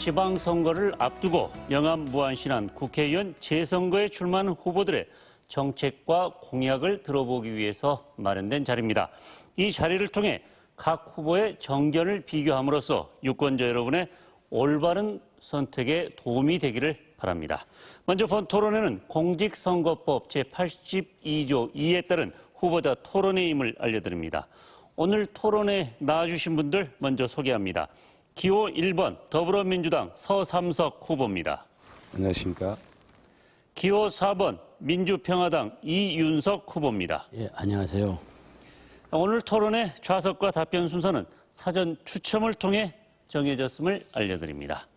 지방선거를 앞두고 영암 무안시난 국회의원 재선거에 출마하는 후보들의 정책과 공약을 들어보기 위해서 마련된 자리입니다. 이 자리를 통해 각 후보의 정견을 비교함으로써 유권자 여러분의 올바른 선택에 도움이 되기를 바랍니다. 먼저 본 토론회는 공직선거법 제82조 2에 따른 후보자 토론회임을 알려드립니다. 오늘 토론회에 나와주신 분들 먼저 소개합니다. 기호 1번 더불어민주당 서삼석 후보입니다. 안녕하십니까. 기호 4번 민주평화당 이윤석 후보입니다. 예, 안녕하세요. 오늘 토론의 좌석과 답변 순서는 사전 추첨을 통해 정해졌음을 알려드립니다.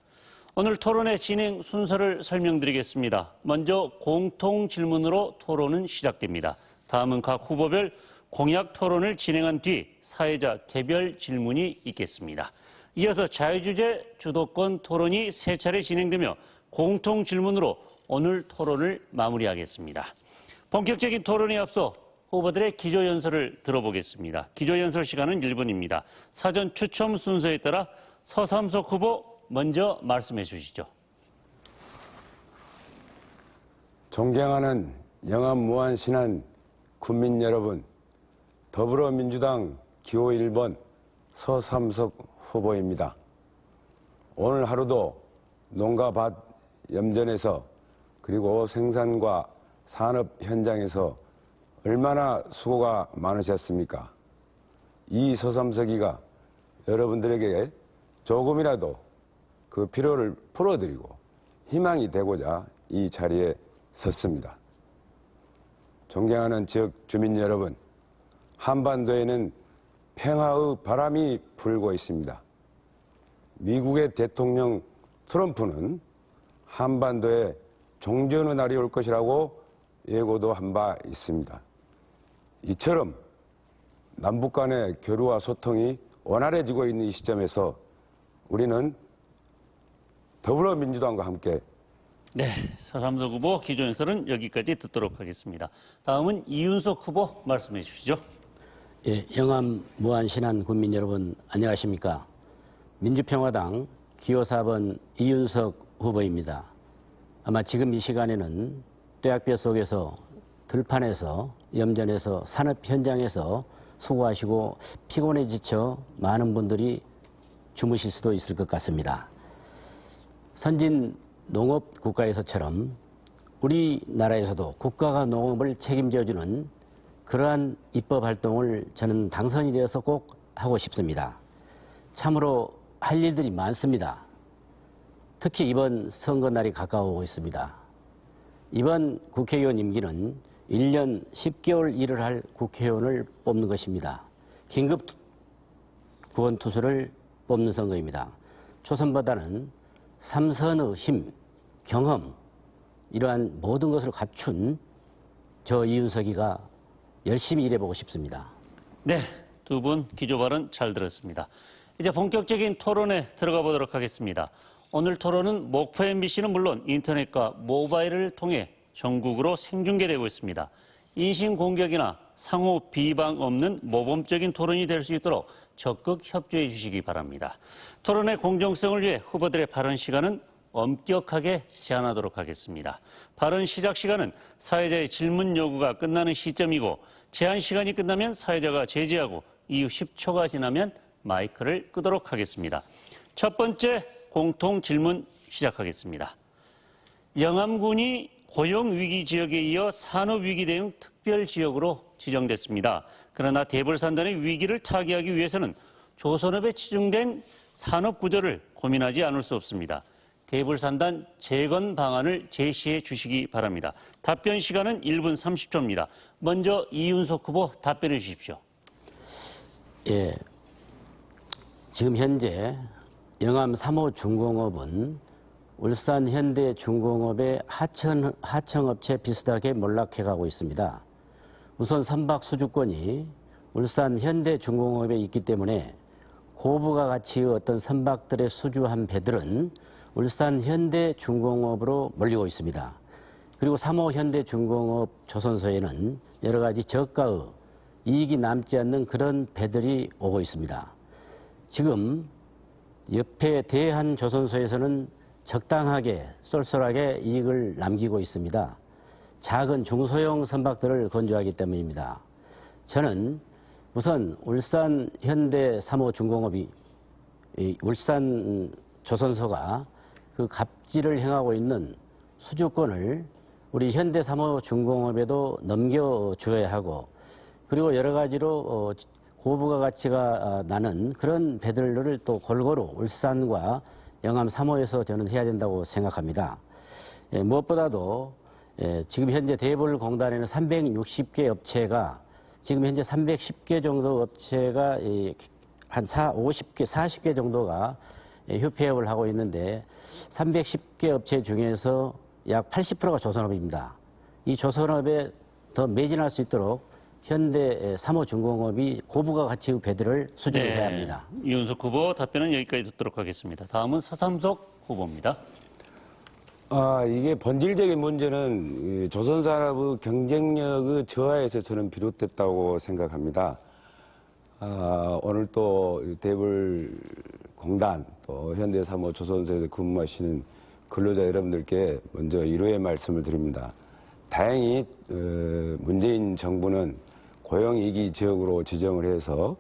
오늘 토론의 진행 순서를 설명드리겠습니다. 먼저 공통 질문으로 토론은 시작됩니다. 다음은 각 후보별 공약 토론을 진행한 뒤 사회자 개별 질문이 있겠습니다. 이어서 자유주제 주도권 토론이 3차례 진행되며 공통 질문으로 오늘 토론을 마무리하겠습니다. 본격적인 토론에 앞서 후보들의 기조연설을 들어보겠습니다. 기조연설 시간은 1분입니다. 사전 추첨 순서에 따라 서삼석 후보 먼저 말씀해 주시죠. 존경하는 영암 무안시난 국민 여러분, 더불어민주당 기호 1번 서삼석 후보입니다. 오늘 하루도 농가 밭 염전에서 그리고 생산과 산업 현장에서 얼마나 수고가 많으셨습니까? 이 서삼석이가 여러분들에게 조금이라도 그 피로를 풀어드리고 희망이 되고자 이 자리에 섰습니다. 존경하는 지역 주민 여러분, 한반도에는 평화의 바람이 불고 있습니다. 미국의 대통령 트럼프는 한반도에 종전의 날이 올 것이라고 예고도 한 바 있습니다. 이처럼 남북 간의 교류와 소통이 원활해지고 있는 이 시점에서 우리는 더불어민주당과 함께 네, 서삼석 후보 기조연설은 여기까지 듣도록 하겠습니다. 다음은 이윤석 후보 말씀해 주시죠. 예, 영암 무안시난 국민 여러분 안녕하십니까. 민주평화당 기호 4번 이윤석 후보입니다. 아마 지금 이 시간에는 뙤약볕 속에서 들판에서 염전에서 산업 현장에서 수고하시고 피곤해 지쳐 많은 분들이 주무실 수도 있을 것 같습니다. 선진 농업 국가에서처럼 우리나라에서도 국가가 농업을 책임져주는 그러한 입법 활동을 저는 당선이 되어서 꼭 하고 싶습니다. 참으로 할 일들이 많습니다. 특히 이번 선거날이 가까워오고 있습니다. 이번 국회의원 임기는 1년 10개월 일을 할 국회의원을 뽑는 것입니다. 긴급 구원투수를 뽑는 선거입니다. 초선보다는 삼선의 힘, 경험, 이러한 모든 것을 갖춘 저 이윤석이가 열심히 일해보고 싶습니다. 네, 두 분 기조 발언 잘 들었습니다. 이제 본격적인 토론에 들어가 보도록 하겠습니다. 오늘 토론은 목포 MBC는 물론 인터넷과 모바일을 통해 전국으로 생중계되고 있습니다. 인신공격이나 상호 비방 없는 모범적인 토론이 될 수 있도록 적극 협조해 주시기 바랍니다. 토론의 공정성을 위해 후보들의 발언 시간은 엄격하게 제한하도록 하겠습니다. 발언 시작 시간은 사회자의 질문 요구가 끝나는 시점이고 제한 시간이 끝나면 사회자가 제지하고 이후 10초가 지나면 마이크를 끄도록 하겠습니다. 첫 번째 공통 질문 시작하겠습니다. 영암군이 고용위기 지역에 이어 산업위기 대응 특별지역으로 지정됐습니다. 그러나 대불산단의 위기를 타개하기 위해서는 조선업에 치중된 산업구조를 고민하지 않을 수 없습니다. 대불산단 재건 방안을 제시해 주시기 바랍니다. 답변 시간은 1분 30초입니다. 먼저 이윤석 후보 답변해 주십시오. 예, 지금 현재 영암 3호 중공업은 울산 현대중공업의 하청업체 비슷하게 몰락해가고 있습니다. 우선 선박 수주권이 울산 현대중공업에 있기 때문에 고부가 가치의 어떤 선박들의 수주한 배들은 울산 현대중공업으로 몰리고 있습니다. 그리고 3호 현대중공업 조선소에는 여러 가지 저가의 이익이 남지 않는 그런 배들이 오고 있습니다. 지금 옆에 대한조선소에서는 적당하게 쏠쏠하게 이익을 남기고 있습니다. 작은 중소형 선박들을 건조하기 때문입니다. 저는 우선 울산 현대 3호 중공업이 울산 조선소가 그 갑질을 행하고 있는 수주권을 우리 현대 3호 중공업에도 넘겨줘야 하고, 그리고 여러 가지로 고부가 가치가 나는 그런 배들을 또 골고루 울산과 영암 3호에서 저는 해야 된다고 생각합니다. 무엇보다도 지금 현재 대불공단에는 360개 업체가, 지금 현재 310개 정도 업체가 한 50개, 40개 정도가 협회업을 하고 있는데, 310개 업체 중에서 약 80%가 조선업입니다. 이 조선업에 더 매진할 수 있도록 현대 3호 중공업이 고부가 가치의 배들을 수주를 해야 합니다. 이윤석 후보 답변은 여기까지 듣도록 하겠습니다. 다음은 서삼석 후보입니다. 이게 본질적인 문제는 조선산업의 경쟁력의 저하에서 저는 비롯됐다고 생각합니다. 오늘 또 대불공단 또 현대 3호 조선소에서 근무하시는 근로자 여러분들께 먼저 위로의 말씀을 드립니다. 다행히 문재인 정부는 고용위기 지역으로 지정을 해서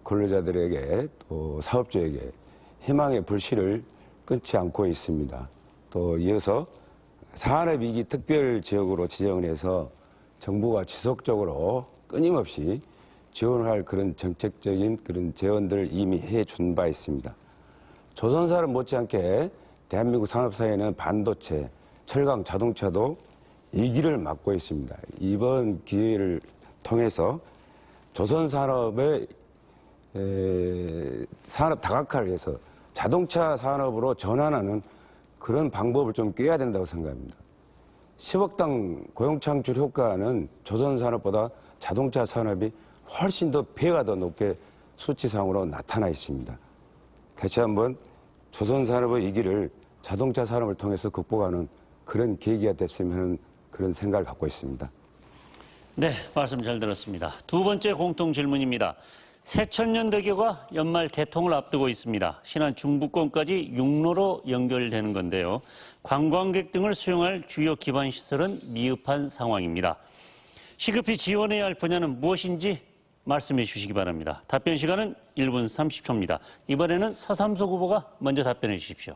근로자들에게 또 사업주에게 희망의 불씨를 끊지 않고 있습니다. 또 이어서 산업위기 특별지역으로 지정을 해서 정부가 지속적으로 끊임없이 지원을 할 그런 정책적인 그런 재원들을 이미 해준 바 있습니다. 조선산업 못지않게 대한민국 산업사회는 반도체, 철강, 자동차도 위기를 맞고 있습니다. 이번 기회를 통해서 조선산업의 산업 다각화를 해서 자동차 산업으로 전환하는 그런 방법을 좀 꾀야 된다고 생각합니다. 10억당 고용창출 효과는 조선산업보다 자동차 산업이 훨씬 더 배가 더 높게 수치상으로 나타나 있습니다. 다시 한번 조선산업의 위기를 자동차 산업을 통해서 극복하는 그런 계기가 됐으면 하는 그런 생각을 갖고 있습니다. 네, 말씀 잘 들었습니다. 두 번째 공통 질문입니다. 새천년대교가 연말 개통을 앞두고 있습니다. 신안 중부권까지 육로로 연결되는 건데요. 관광객 등을 수용할 주요 기반 시설은 미흡한 상황입니다. 시급히 지원해야 할 분야는 무엇인지 말씀해 주시기 바랍니다. 답변 시간은 1분 30초입니다. 이번에는 서삼석 후보가 먼저 답변해 주십시오.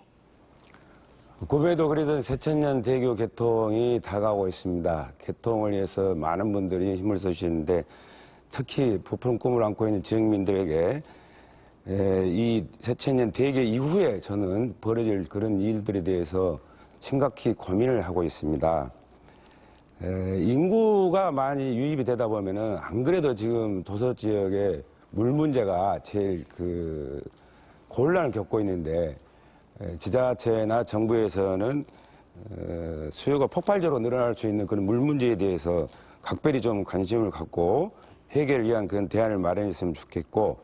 고배도 그리던 새천년 대교 개통이 다가오고 있습니다. 개통을 위해서 많은 분들이 힘을 써주시는데, 특히 부푼 꿈을 안고 있는 지역민들에게 이 새천년 대교 이후에 저는 벌어질 그런 일들에 대해서 심각히 고민을 하고 있습니다. 인구가 많이 유입이 되다 보면은 안 그래도 지금 도서 지역에 물 문제가 제일 곤란을 겪고 있는데, 지자체나 정부에서는 수요가 폭발적으로 늘어날 수 있는 그런 물 문제에 대해서 각별히 좀 관심을 갖고 해결을 위한 그런 대안을 마련했으면 좋겠고,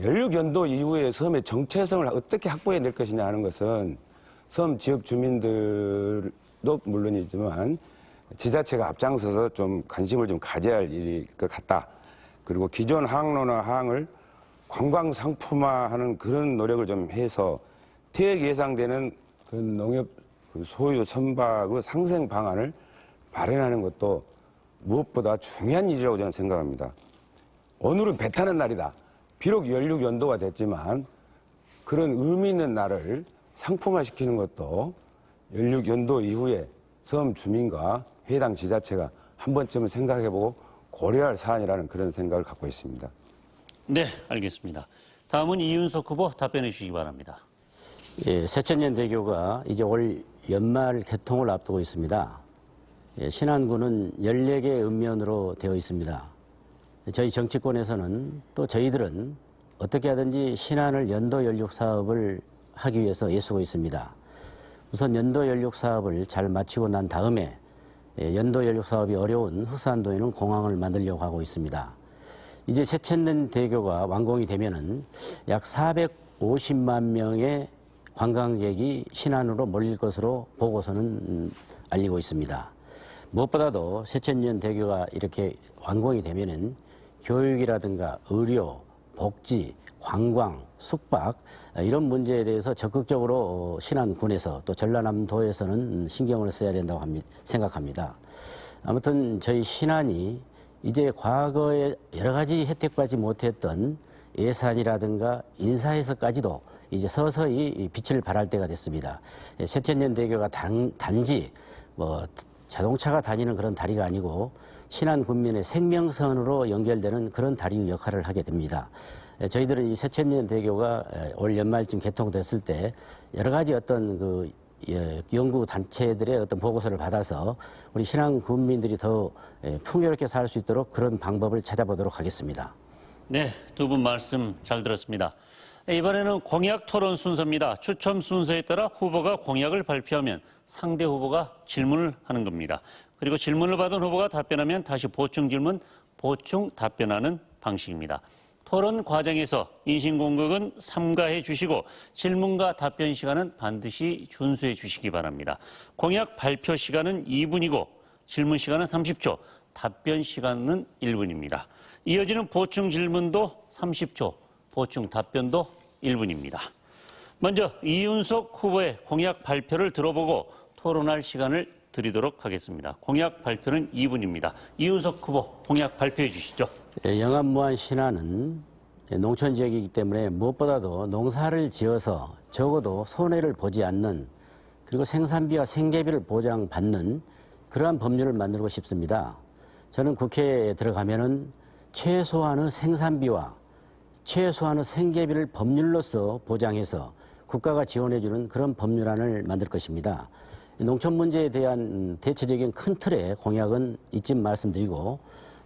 연륙연도 이후에 섬의 정체성을 어떻게 확보해낼 것이냐 하는 것은 섬 지역 주민들도 물론이지만 지자체가 앞장서서 좀 관심을 좀 가져야 할 일일 것 같다. 그리고 기존 항로나 항을 관광 상품화하는 그런 노력을 좀 해서 퇴역 예상되는 그 농협 소유 선박의 상생 방안을 마련하는 것도 무엇보다 중요한 일이라고 저는 생각합니다. 오늘은 배 타는 날이다. 비록 연륙 연도가 됐지만 그런 의미 있는 날을 상품화시키는 것도 연륙 연도 이후에 섬 주민과 해당 지자체가 한 번쯤은 생각해보고 고려할 사안이라는 그런 생각을 갖고 있습니다. 네, 알겠습니다. 다음은 이윤석 후보 답변해 주시기 바랍니다. 예, 새천년 대교가 이제 올 연말 개통을 앞두고 있습니다. 신안군은 14개 읍면으로 되어 있습니다. 저희 정치권에서는 또 저희들은 어떻게 하든지 신안을 연도 연륙 사업을 하기 위해서 애쓰고 있습니다. 우선 연도 연륙 사업을 잘 마치고 난 다음에 연도 연륙 사업이 어려운 흑산도에는 공항을 만들려고 하고 있습니다. 이제 새천년 대교가 완공이 되면은 약 450만 명의 관광객이 신안으로 몰릴 것으로 보고서는 알리고 있습니다. 무엇보다도 새천년 대교가 이렇게 완공이 되면은 교육이라든가 의료, 복지, 관광, 숙박 이런 문제에 대해서 적극적으로 신안군에서 또 전라남도에서는 신경을 써야 된다고 생각합니다. 아무튼 저희 신안이 이제 과거에 여러 가지 혜택받지 못했던 예산이라든가 인사에서까지도 이제 서서히 빛을 발할 때가 됐습니다. 쇠천년대교가 단지 뭐 자동차가 다니는 그런 다리가 아니고 신안 군민의 생명선으로 연결되는 그런 다리 역할을 하게 됩니다. 저희들은 이 쇠천년대교가 올 연말쯤 개통됐을 때 여러 가지 어떤 그 연구 단체들의 어떤 보고서를 받아서 우리 신안 군민들이 더 풍요롭게 살 수 있도록 그런 방법을 찾아보도록 하겠습니다. 네, 두 분 말씀 잘 들었습니다. 이번에는 공약 토론 순서입니다. 추첨 순서에 따라 후보가 공약을 발표하면 상대 후보가 질문을 하는 겁니다. 그리고 질문을 받은 후보가 답변하면 다시 보충 질문, 보충 답변하는 방식입니다. 토론 과정에서 인신공격은 삼가해 주시고 질문과 답변 시간은 반드시 준수해 주시기 바랍니다. 공약 발표 시간은 2분이고 질문 시간은 30초, 답변 시간은 1분입니다. 이어지는 보충 질문도 30초, 보충 답변도 1분입니다. 먼저 이윤석 후보의 공약 발표를 들어보고 토론할 시간을 드리도록 하겠습니다. 공약 발표는 2분입니다. 이윤석 후보 공약 발표해 주시죠. 영암무안 신안은 농촌 지역이기 때문에 무엇보다도 농사를 지어서 적어도 손해를 보지 않는 그리고 생산비와 생계비를 보장받는 그러한 법률을 만들고 싶습니다. 저는 국회에 들어가면은 최소한의 생산비와 최소한의 생계비를 법률로서 보장해서 국가가 지원해주는 그런 법률안을 만들 것입니다. 농촌 문제에 대한 대체적인 큰 틀의 공약은 이쯤 말씀드리고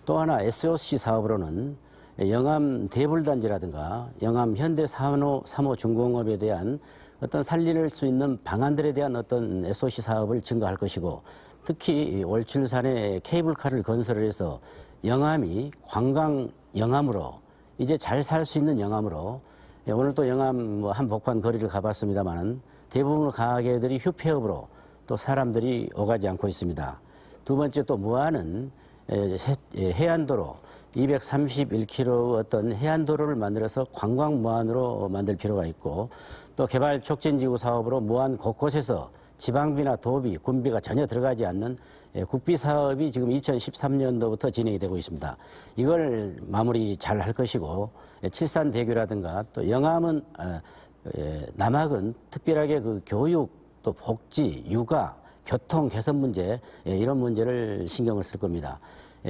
또 하나 SOC 사업으로는 영암 대불단지라든가 영암 현대사모중공업에 대한 어떤 살릴 수 있는 방안들에 대한 어떤 SOC 사업을 증가할 것이고 특히 월출산에 케이블카를 건설을 해서 영암이 관광 영암으로 이제 잘 살 수 있는 영암으로 오늘 또 영암 한복판 거리를 가봤습니다만은 대부분의 가게들이 휴폐업으로 또 사람들이 오가지 않고 있습니다. 두 번째 또 무안은 해안도로 231km 어떤 해안도로를 만들어서 관광 무안으로 만들 필요가 있고 또 개발 촉진지구 사업으로 무안 곳곳에서 지방비나 도비, 군비가 전혀 들어가지 않는 국비 사업이 지금 2013년도부터 진행이 되고 있습니다. 이걸 마무리 잘 할 것이고 칠산대교라든가 또 영암은 남학은 특별하게 그 교육 또 복지, 육아, 교통 개선 문제 이런 문제를 신경을 쓸 겁니다.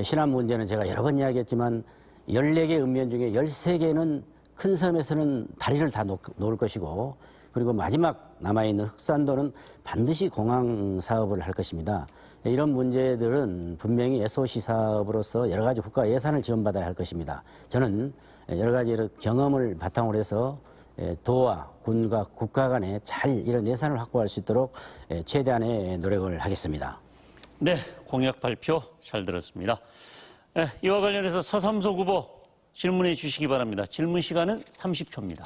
신안 문제는 제가 여러 번 이야기했지만 14개 읍면 중에 13개는 큰 섬에서는 다리를 다 놓을 것이고 그리고 마지막 남아있는 흑산도는 반드시 공항 사업을 할 것입니다. 이런 문제들은 분명히 SOC 사업으로서 여러 가지 국가 예산을 지원받아야 할 것입니다. 저는 여러 가지 경험을 바탕으로 해서 도와 군과 국가 간에 잘 이런 예산을 확보할 수 있도록 최대한의 노력을 하겠습니다. 네, 공약 발표 잘 들었습니다. 이와 관련해서 서삼석 후보 질문해 주시기 바랍니다. 질문 시간은 30초입니다.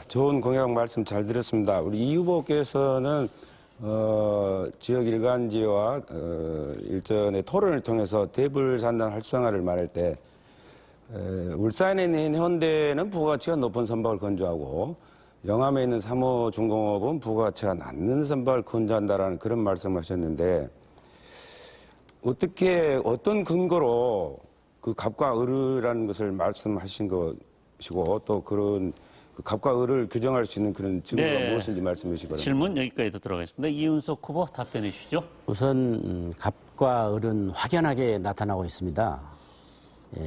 좋은 공약 말씀 잘 들었습니다. 우리 이 후보께서는 지역 일간지와 일전의 토론을 통해서 대불산단 활성화를 말할 때 울산에 있는 현대는 부가가치가 높은 선박을 건조하고 영암에 있는 사모중공업은 부가가치가 낮은 선박을 건조한다라는 그런 말씀하셨는데 어떤 근거로 그 갑과 을이라는 것을 말씀하신 것이고 또 그런 그 갑과 을을 규정할 수 있는 그런 증거가 무엇인지 말씀해 주시기 바랍니다. 질문 여기까지 듣도록 하겠습니다. 이윤석 후보 답변해 주시죠. 우선 갑과 을은 확연하게 나타나고 있습니다.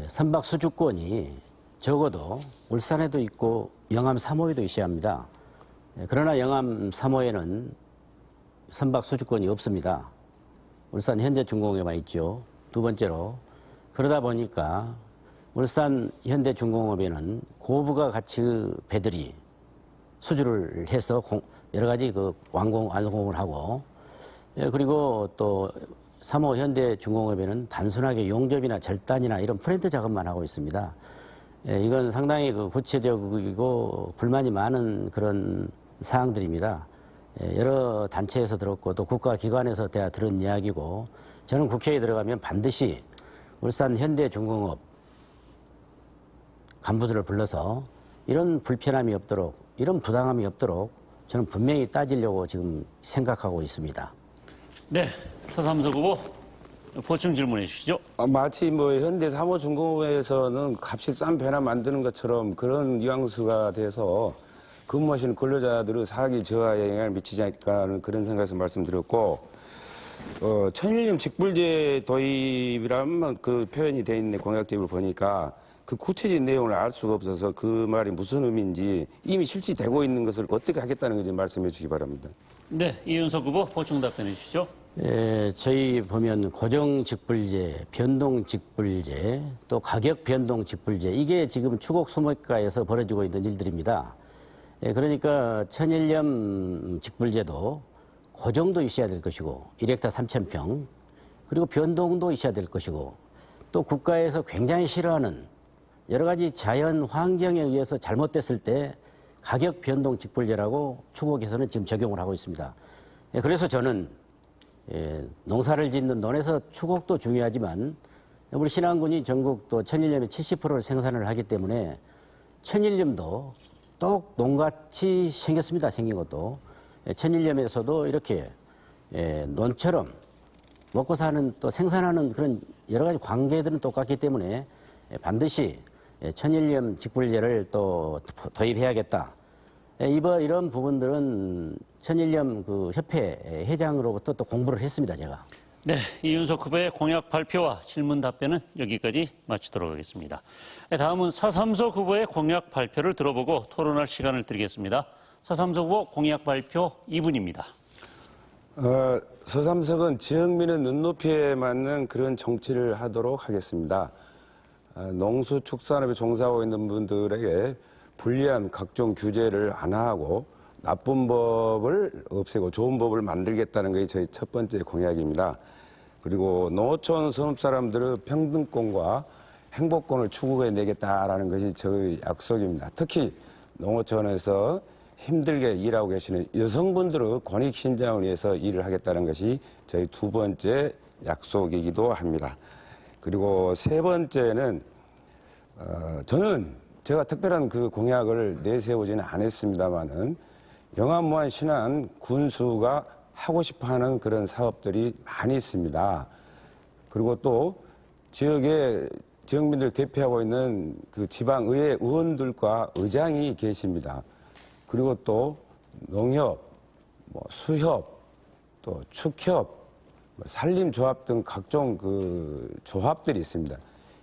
선박 수주권이 적어도 울산에도 있고 영암 3호에도 있어야 합니다. 그러나 영암 3호에는 선박 수주권이 없습니다. 울산 현대중공업에만 있죠. 두 번째로 그러다 보니까 울산 현대중공업에는 고부가 가치 배들이 수주를 해서 여러 가지 완공을 하고 그리고 또 3호 현대중공업에는 단순하게 용접이나 절단이나 이런 프렌트 작업만 하고 있습니다. 이건 상당히 구체적이고 불만이 많은 그런 사항들입니다. 여러 단체에서 들었고 또 국가기관에서 들은 이야기고 저는 국회에 들어가면 반드시 울산 현대중공업 간부들을 불러서 이런 불편함이 없도록, 이런 부당함이 없도록 저는 분명히 따지려고 지금 생각하고 있습니다. 네, 서삼석 후보 보충 질문해 주시죠. 마치 뭐 현대 사무중공업에서는 값이 싼 배나 만드는 것처럼 그런 뉘앙스가 돼서 근무하시는 근로자들의 사기 저하에 영향을 미치지 않을까 하는 그런 생각에서 말씀드렸고, 천일염 직불제 도입이라면 그 표현이 돼 있는 공약집을 보니까 그 구체적인 내용을 알 수가 없어서 그 말이 무슨 의미인지 이미 실시되고 있는 것을 어떻게 하겠다는 건지 말씀해 주시기 바랍니다. 네, 이윤석 후보 보충 답변해 주시죠. 저희 보면 고정 직불제, 변동 직불제, 또 가격 변동 직불제, 이게 지금 추곡 소목가에서 벌어지고 있는 일들입니다. 그러니까 천일염 직불제도 고정도 있어야 될 것이고 1헥타 3,000평, 그리고 변동도 있어야 될 것이고, 또 국가에서 굉장히 싫어하는 여러 가지 자연 환경에 의해서 잘못됐을 때 가격 변동 직불제라고 추곡에서는 지금 적용을 하고 있습니다. 그래서 저는 농사를 짓는 논에서 추곡도 중요하지만 우리 신안군이 전국 또 천일염의 70%를 생산을 하기 때문에 천일염도 똑 농같이 생겼습니다. 생긴 것도. 천일염에서도 이렇게 논처럼 먹고 사는 또 생산하는 그런 여러 가지 관계들은 똑같기 때문에 반드시 천일염 직불제를 또 도입해야겠다. 이런 부분들은 천일염 그 협회 회장으로부터 또 공부를 했습니다, 제가. 네, 이윤석 후보의 공약 발표와 질문 답변은 여기까지 마치도록 하겠습니다. 다음은 서삼석 후보의 공약 발표를 들어보고 토론할 시간을 드리겠습니다. 서삼석 후보 공약 발표 2분입니다. 서삼석은 지역민의 눈높이에 맞는 그런 정치를 하도록 하겠습니다. 농수축산업에 종사하고 있는 분들에게 불리한 각종 규제를 완화하고 나쁜 법을 없애고 좋은 법을 만들겠다는 것이 저희 첫 번째 공약입니다. 그리고 농어촌 섬 사람들의 평등권과 행복권을 추구해내겠다라는 것이 저희 약속입니다. 특히 농어촌에서 힘들게 일하고 계시는 여성분들의 권익신장을 위해서 일을 하겠다는 것이 저희 두 번째 약속이기도 합니다. 그리고 세 번째는 저는 제가 특별한 그 공약을 내세우지는 않았습니다만은 영암무안 신안 군수가 하고 싶어하는 그런 사업들이 많이 있습니다. 그리고 또 지역의 지역민들 대표하고 있는 그 지방의회 의원들과 의장이 계십니다. 그리고 또 농협, 수협, 또 축협, 산림조합 등 각종 그 조합들이 있습니다.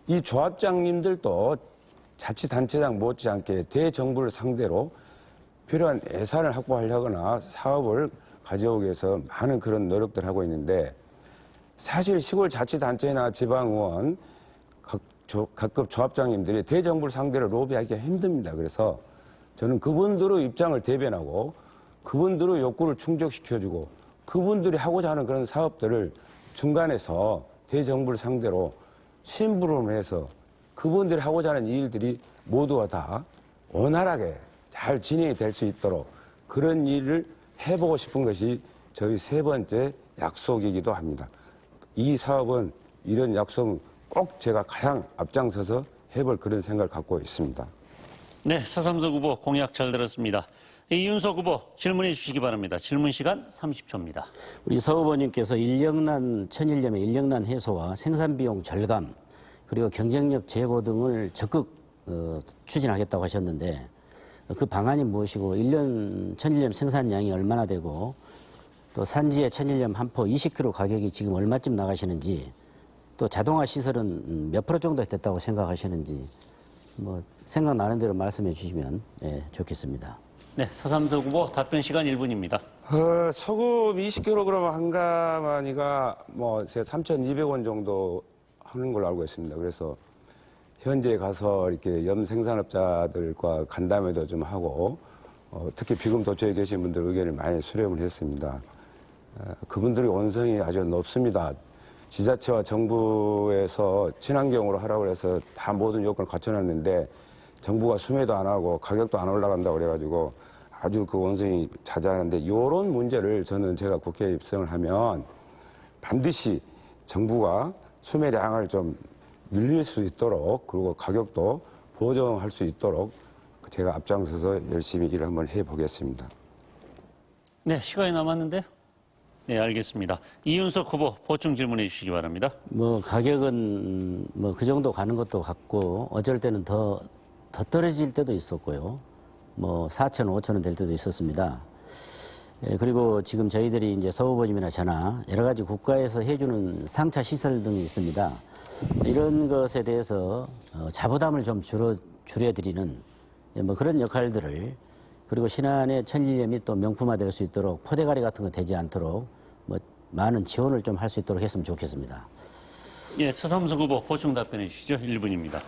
이 조합장님들도 자치단체장 못지않게 대정부를 상대로 필요한 예산을 확보하려거나 사업을 가져오기 위해서 많은 그런 노력들을 하고 있는데, 사실 시골 자치단체나 지방의원, 각급 조합장님들이 대정부를 상대로 로비하기가 힘듭니다. 그래서 저는 그분들의 입장을 대변하고 그분들의 욕구를 충족시켜주고 그분들이 하고자 하는 그런 사업들을 중간에서 대정부를 상대로 심부름해서 그분들이 하고자 하는 일들이 모두가 다 원활하게 잘 진행이 될 수 있도록 그런 일을 해보고 싶은 것이 저희 세 번째 약속이기도 합니다. 이 사업은 이런 약속은 꼭 제가 가장 앞장서서 해볼 그런 생각을 갖고 있습니다. 네, 서삼석 후보 공약 잘 들었습니다. 이윤석 후보 질문해 주시기 바랍니다. 질문 시간 30초입니다. 우리 서 후보님께서 천일염의 인력난 해소와 생산비용 절감, 그리고 경쟁력 제고 등을 적극 추진하겠다고 하셨는데, 그 방안이 무엇이고 1년 천일염 생산량이 얼마나 되고 또 산지의 천일염 한 포 20kg 가격이 지금 얼마쯤 나가시는지, 또 자동화 시설은 몇 프로 정도 됐다고 생각하시는지 생각나는 대로 말씀해 주시면 좋겠습니다. 네, 서삼석 후보 답변 시간 1분입니다. 소금 20kg 한 가마니가 제가 3,200원 정도 하는 걸로 알고 있습니다. 그래서 현지에 가서 이렇게 염 생산업자들과 간담회도 좀 하고 특히 비금 도처에 계신 분들 의견을 많이 수렴을 했습니다. 그분들의 원성이 아주 높습니다. 지자체와 정부에서 친환경으로 하라고 해서 다 모든 요건을 갖춰놨는데 정부가 수매도 안 하고 가격도 안 올라간다고 그래가지고 아주 그 원성이 자자한데, 이런 문제를 저는 제가 국회에 입성을 하면 반드시 정부가 수매량을 좀 늘릴 수 있도록, 그리고 가격도 보정할 수 있도록 제가 앞장서서 열심히 일을 한번 해보겠습니다. 네, 시간이 남았는데요. 네, 알겠습니다. 이윤석 후보 보충 질문해 주시기 바랍니다. 뭐 가격은 뭐 그 정도 가는 것도 같고 어쩔 때는 더 떨어질 때도 있었고요. 뭐 4천, 5천 원 될 때도 있었습니다. 예, 그리고 지금 저희들이 이제 서후보님이나 저나 여러 가지 국가에서 해주는 상차 시설 등이 있습니다. 이런 것에 대해서 자부담을 좀 줄여드리는 뭐 그런 역할들을 그리고 신안의 천일염이 또 명품화될 수 있도록 포대가리 같은 거 되지 않도록 뭐 많은 지원을 좀 할 수 있도록 했으면 좋겠습니다. 예, 서삼석 후보 보충 답변해 주시죠. 1분입니다.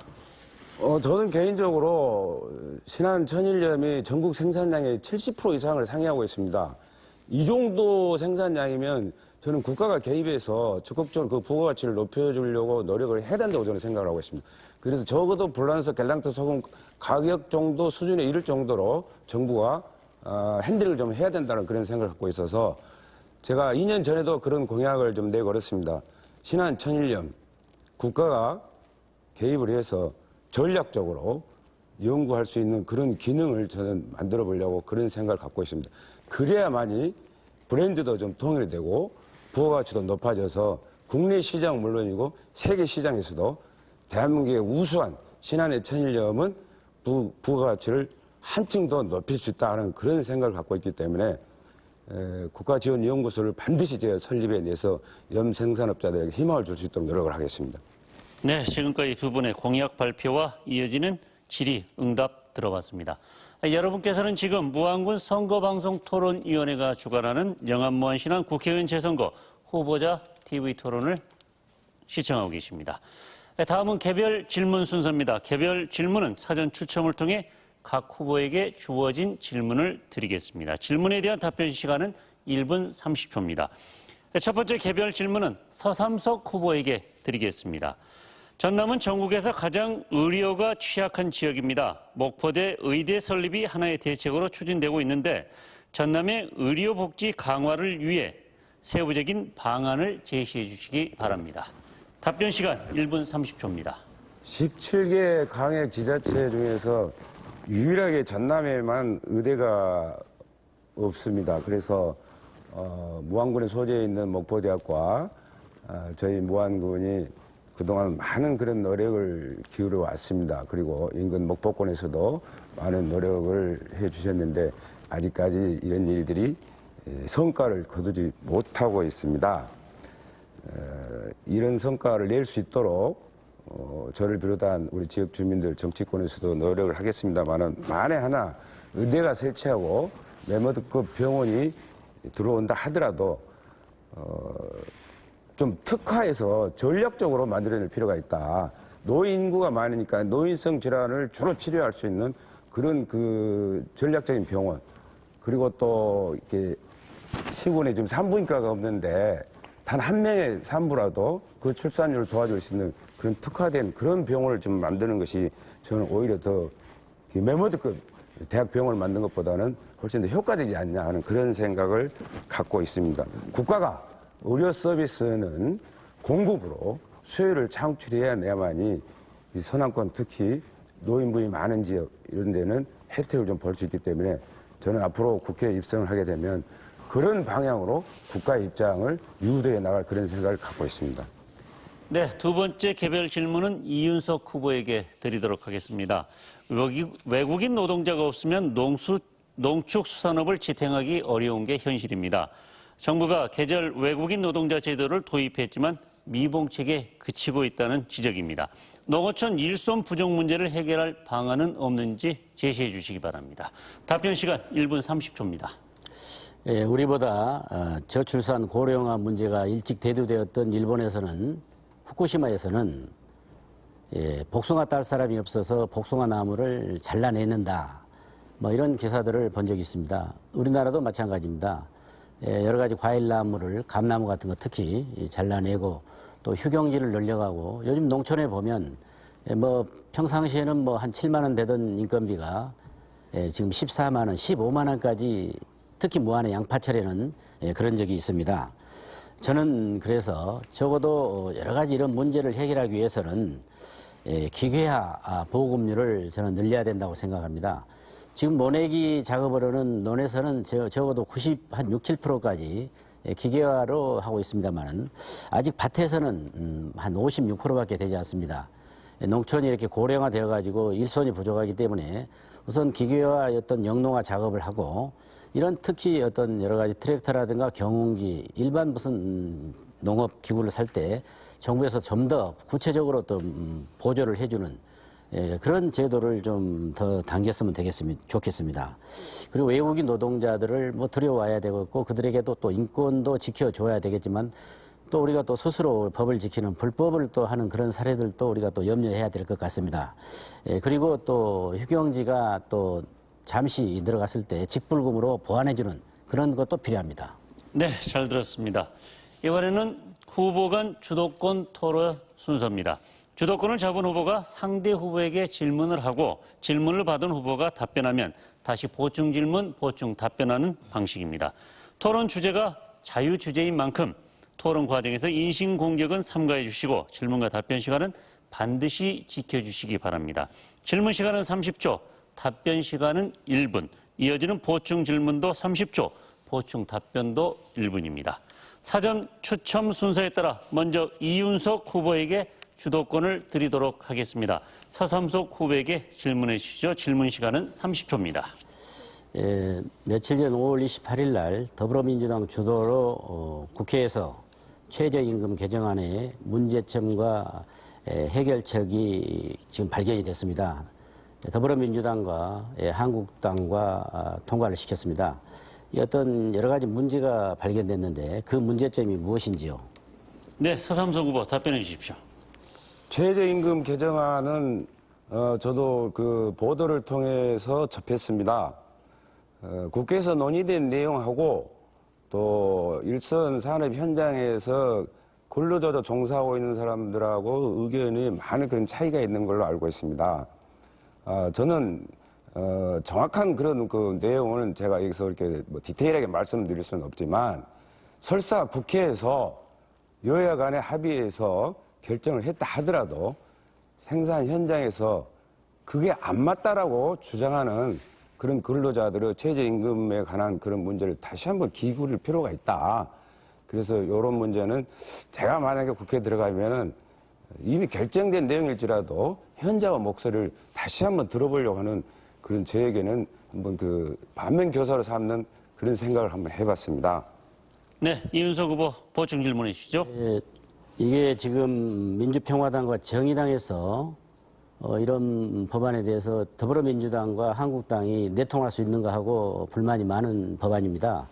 저는 개인적으로 신안 천일염이 전국 생산량의 70% 이상을 상회하고 있습니다. 이 정도 생산량이면 저는 국가가 개입해서 적극적으로 그 부가가치를 높여주려고 노력을 해야 된다고 저는 생각을 하고 있습니다. 그래서 적어도 불란서 갤랑트 소금 가격 정도 수준에 이를 정도로 정부가 핸들을 좀 해야 된다는 그런 생각을 갖고 있어서 제가 2년 전에도 그런 공약을 좀 내걸었습니다. 신안 천일염 국가가 개입을 해서 전략적으로 연구할 수 있는 그런 기능을 저는 만들어 보려고 그런 생각을 갖고 있습니다. 그래야만이 브랜드도 좀 통일되고 부가가치도 높아져서 국내 시장 물론이고 세계 시장에서도 대한민국의 우수한 신안의 천일염은 부가가치를 한층 더 높일 수 있다는 그런 생각을 갖고 있기 때문에 국가지원연구소를 반드시 제가 설립해 내서 염 생산업자들에게 희망을 줄 수 있도록 노력을 하겠습니다. 네, 지금까지 두 분의 공약 발표와 이어지는 질의 응답 들어봤습니다. 여러분께서는 지금 무안군 선거방송토론위원회가 주관하는 영암무안신안 국회의원 재선거 후보자 TV 토론을 시청하고 계십니다. 다음은 개별 질문 순서입니다. 개별 질문은 사전 추첨을 통해 각 후보에게 주어진 질문을 드리겠습니다. 질문에 대한 답변 시간은 1분 30초입니다. 첫 번째 개별 질문은 서삼석 후보에게 드리겠습니다. 전남은 전국에서 가장 의료가 취약한 지역입니다. 목포대 의대 설립이 하나의 대책으로 추진되고 있는데 전남의 의료복지 강화를 위해 세부적인 방안을 제시해 주시기 바랍니다. 답변 시간 1분 30초입니다. 17개 강역 지자체 중에서 유일하게 전남에만 의대가 없습니다. 그래서 무안군에 소재해 있는 목포대학과 저희 무안군이 그동안 많은 그런 노력을 기울여 왔습니다. 그리고 인근 목포권에서도 많은 노력을 해 주셨는데 아직까지 이런 일들이 성과를 거두지 못하고 있습니다. 이런 성과를 낼 수 있도록 저를 비롯한 우리 지역 주민들 정치권에서도 노력을 하겠습니다만 만에 하나 의대가 설치하고 메모드급 병원이 들어온다 하더라도 좀 특화해서 전략적으로 만들어낼 필요가 있다. 노인 인구가 많으니까 노인성 질환을 주로 치료할 수 있는 그런 그 전략적인 병원 그리고 또 이렇게 시군에 지금 산부인과가 없는데 단 한 명의 산부라도 그 출산율을 도와줄 수 있는 그런 특화된 그런 병원을 좀 만드는 것이 저는 오히려 더 메모드급 대학병원을 만든 것보다는 훨씬 더 효과적이지 않냐 하는 그런 생각을 갖고 있습니다. 국가가 의료 서비스는 공급으로 수요를 창출해야 내야만이 이 서남권 특히 노인분이 많은 지역 이런 데는 혜택을 좀 볼 수 있기 때문에 저는 앞으로 국회에 입성을 하게 되면 그런 방향으로 국가의 입장을 유도해 나갈 그런 생각을 갖고 있습니다. 네, 두 번째 개별 질문은 이윤석 후보에게 드리도록 하겠습니다. 외국인 노동자가 없으면 농축수산업을 지탱하기 어려운 게 현실입니다. 정부가 계절 외국인 노동자 제도를 도입했지만 미봉책에 그치고 있다는 지적입니다. 농어촌 일손 부족 문제를 해결할 방안은 없는지 제시해 주시기 바랍니다. 답변 시간 1분 30초입니다. 예, 우리보다 저출산 고령화 문제가 일찍 대두되었던 일본에서는 후쿠시마에서는 복숭아 딸 사람이 없어서 복숭아 나무를 잘라내는다. 뭐 이런 기사들을 본 적이 있습니다. 우리나라도 마찬가지입니다. 여러 가지 과일 나무를 감나무 같은 거 특히 잘라내고 또 휴경지를 늘려가고 요즘 농촌에 보면 뭐 평상시에는 뭐 한 7만 원 되던 인건비가 지금 14만 원, 15만 원까지 특히 무안의 양파철에는 그런 적이 있습니다. 저는 그래서 적어도 여러 가지 이런 문제를 해결하기 위해서는 기계화 보급률을 저는 늘려야 된다고 생각합니다. 지금 모내기 작업으로는 논에서는 적어도 90, 한 6, 7%까지 기계화로 하고 있습니다만은 아직 밭에서는 한 56%밖에 되지 않습니다. 농촌이 이렇게 고령화되어 가지고 일손이 부족하기 때문에 우선 기계화 어떤 영농화 작업을 하고 이런 특히 어떤 여러 가지 트랙터라든가 경운기 일반 무슨 농업 기구를 살 때 정부에서 좀 더 구체적으로 또 보조를 해주는 그런 제도를 좀 더 당겼으면 좋겠습니다. 그리고 외국인 노동자들을 뭐 들여와야 되겠고 그들에게도 또 인권도 지켜줘야 되겠지만 또 우리가 또 스스로 법을 지키는 불법을 또 하는 그런 사례들도 우리가 또 염려해야 될 것 같습니다. 그리고 또 휴경지가 또 잠시 들어갔을 때 직불금으로 보완해주는 그런 것도 필요합니다. 네, 잘 들었습니다. 이번에는 후보 간 주도권 토론 순서입니다. 주도권을 잡은 후보가 상대 후보에게 질문을 하고 질문을 받은 후보가 답변하면 다시 보충 질문, 보충 답변하는 방식입니다. 토론 주제가 자유주제인 만큼 토론 과정에서 인신공격은 삼가해 주시고 질문과 답변 시간은 반드시 지켜주시기 바랍니다. 질문 시간은 30초, 답변 시간은 1분, 이어지는 보충 질문도 30초, 보충 답변도 1분입니다. 사전 추첨 순서에 따라 먼저 이윤석 후보에게 주도권을 드리도록 하겠습니다. 서삼석 후보에게 질문해 주시죠. 질문 시간은 30초입니다. 며칠 전 5월 28일 날 더불어민주당 주도로 국회에서 최저임금 개정안의 문제점과 해결책이 지금 발견이 됐습니다. 더불어민주당과 한국당과 통과를 시켰습니다. 이 어떤 여러 가지 문제가 발견됐는데 그 문제점이 무엇인지요? 네, 서삼석 후보 답변해 주십시오. 최저임금 개정안은 저도 그 보도를 통해서 접했습니다. 국회에서 논의된 내용하고 또 일선 산업 현장에서 근로자로 종사하고 있는 사람들하고 의견이 많은 그런 차이가 있는 걸로 알고 있습니다. 저는 정확한 그런 그 내용을 제가 여기서 이렇게 뭐 디테일하게 말씀드릴 수는 없지만 설사 국회에서 여야 간에 합의해서 결정을 했다 하더라도 생산 현장에서 그게 안 맞다라고 주장하는 그런 근로자들의 최저임금에 관한 그런 문제를 다시 한번 기울일 필요가 있다. 그래서 이런 문제는 제가 만약에 국회에 들어가면은 이미 결정된 내용일지라도 현장의 목소리를 다시 한번 들어보려고 하는 그런 저에게는 한번 그 반면 교사로 삼는 그런 생각을 한번 해봤습니다. 네, 이윤석 후보 보충 질문해 주시죠. 이게 지금 민주평화당과 정의당에서 이런 법안에 대해서 더불어민주당과 한국당이 내통할 수 있는가 하고 불만이 많은 법안입니다.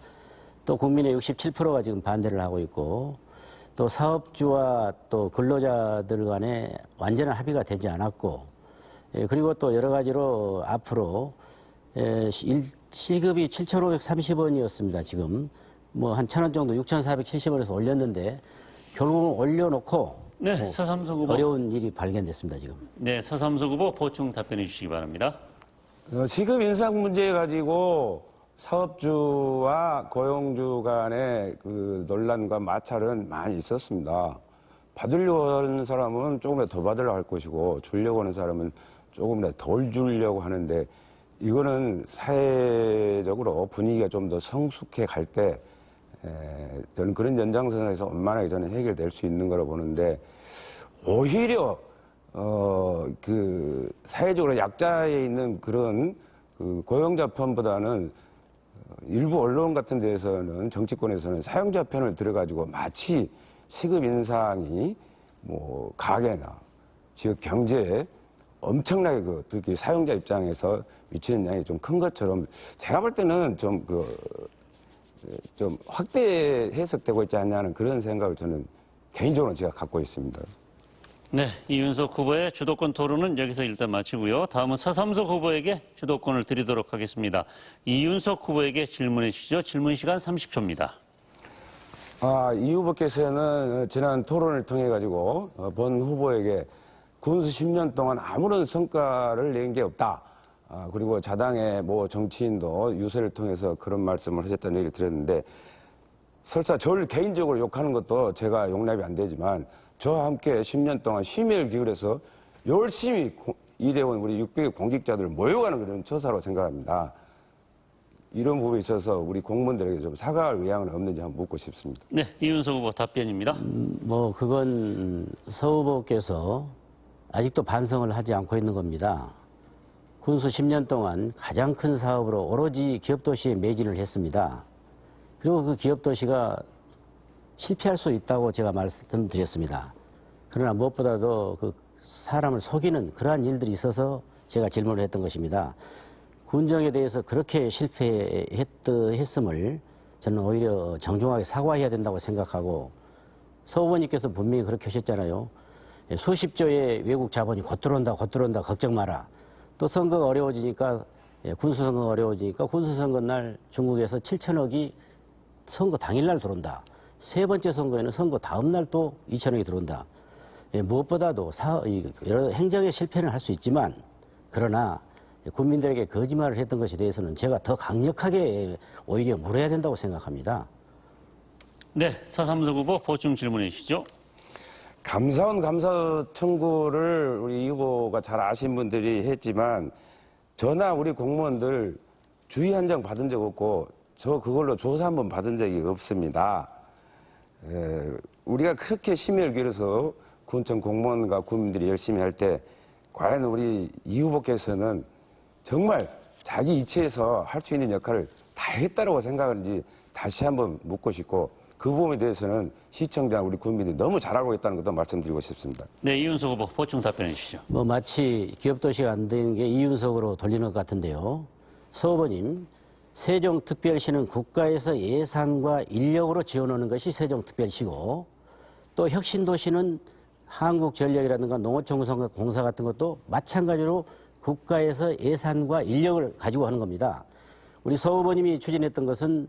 또 국민의 67%가 지금 반대를 하고 있고 또 사업주와 또 근로자들 간에 완전한 합의가 되지 않았고 그리고 또 여러 가지로 앞으로 시급이 7,530원이었습니다. 지금 뭐 한 1,000원 정도 6,470원에서 올렸는데 결국은 올려놓고 네, 서삼석 후보. 어려운 일이 발견됐습니다. 지금. 네, 서삼석 후보 보충 답변해 주시기 바랍니다. 시급 인상 문제 가지고 사업주와 고용주 간의 그 논란과 마찰은 많이 있었습니다. 받으려고 하는 사람은 조금 더 받으려고 할 것이고 주려고 하는 사람은 조금 덜 주려고 하는데 이거는 사회적으로 분위기가 좀 더 성숙해 갈 때 저는 그런 연장선에서 원만하게 저는 해결될 수 있는 거라고 보는데 오히려 그 사회적으로 약자에 있는 그런 그 고용자 편보다는 일부 언론 같은 데에서는 정치권에서는 사용자 편을 들어가지고 마치 시급 인상이 뭐 가게나 지역 경제에 엄청나게 그 특히 사용자 입장에서 미치는 양이 좀 큰 것처럼 제가 볼 때는 좀 확대 해석되고 있지 않냐는 그런 생각을 저는 개인적으로 제가 갖고 있습니다. 네, 이윤석 후보의 주도권 토론은 여기서 일단 마치고요. 다음은 서삼석 후보에게 주도권을 드리도록 하겠습니다. 이윤석 후보에게 질문해 주시죠. 질문 시간 30초입니다. 이 후보께서는 지난 토론을 통해 가지고 본 후보에게 군수 10년 동안 아무런 성과를 낸 게 없다. 그리고 자당의 뭐 정치인도 유세를 통해서 그런 말씀을 하셨다는 얘기를 들었는데 설사 저를 개인적으로 욕하는 것도 제가 용납이 안 되지만 저와 함께 10년 동안 심혈 기울여서 열심히 일해온 우리 600의 공직자들 모여가는 그런 처사로 생각합니다. 이런 부분에 있어서 우리 공무원들에게 좀 사과할 의향은 없는지 한번 묻고 싶습니다. 네, 이윤석 후보 답변입니다. 뭐 그건 서 후보께서 아직도 반성을 하지 않고 있는 겁니다. 군수 10년 동안 가장 큰 사업으로 오로지 기업도시에 매진을 했습니다. 그리고 그 기업도시가 실패할 수 있다고 제가 말씀드렸습니다. 그러나 무엇보다도 그 사람을 속이는 그러한 일들이 있어서 제가 질문을 했던 것입니다. 군정에 대해서 그렇게 실패했음을 저는 오히려 정중하게 사과해야 된다고 생각하고, 서 후보님께서 분명히 그렇게 하셨잖아요. 수십조의 외국 자본이 곧 들어온다 걱정 마라. 또 선거가 어려워지니까, 군수선거가 어려워지니까 군수선거 날 중국에서 7천억이 선거 당일날 들어온다. 세 번째 선거에는 선거 다음 날 또 2천억이 들어온다. 무엇보다도 여러 행정의 실패는 할 수 있지만, 그러나 국민들에게 거짓말을 했던 것에 대해서는 제가 더 강력하게 오히려 물어야 된다고 생각합니다. 네, 서삼석 후보 보충 질문해 주시죠. 감사원 감사 청구를 우리 이 후보가 잘 아신 분들이 했지만 저나 우리 공무원들 주의 한 장 받은 적 없고 저 그걸로 조사 한번 받은 적이 없습니다. 우리가 그렇게 심혈 기울여서 군청 공무원과 국민들이 열심히 할 때 과연 우리 이 후보께서는 정말 자기 이치에서 할 수 있는 역할을 다 했다고 생각하는지 다시 한번 묻고 싶고, 그 부분에 대해서는 시청자 우리 국민들이 너무 잘하고 있다는 것도 말씀드리고 싶습니다. 네, 이윤석 후보 보충 답변해 주시죠. 뭐 마치 기업도시가 안 되는 게 이윤석으로 돌리는 것 같은데요. 서 후보님, 세종특별시는 국가에서 예산과 인력으로 지원하는 것이 세종특별시고, 또 혁신도시는 한국전력이라든가 농어촌공사 같은 것도 마찬가지로 국가에서 예산과 인력을 가지고 하는 겁니다. 우리 서 후보님이 추진했던 것은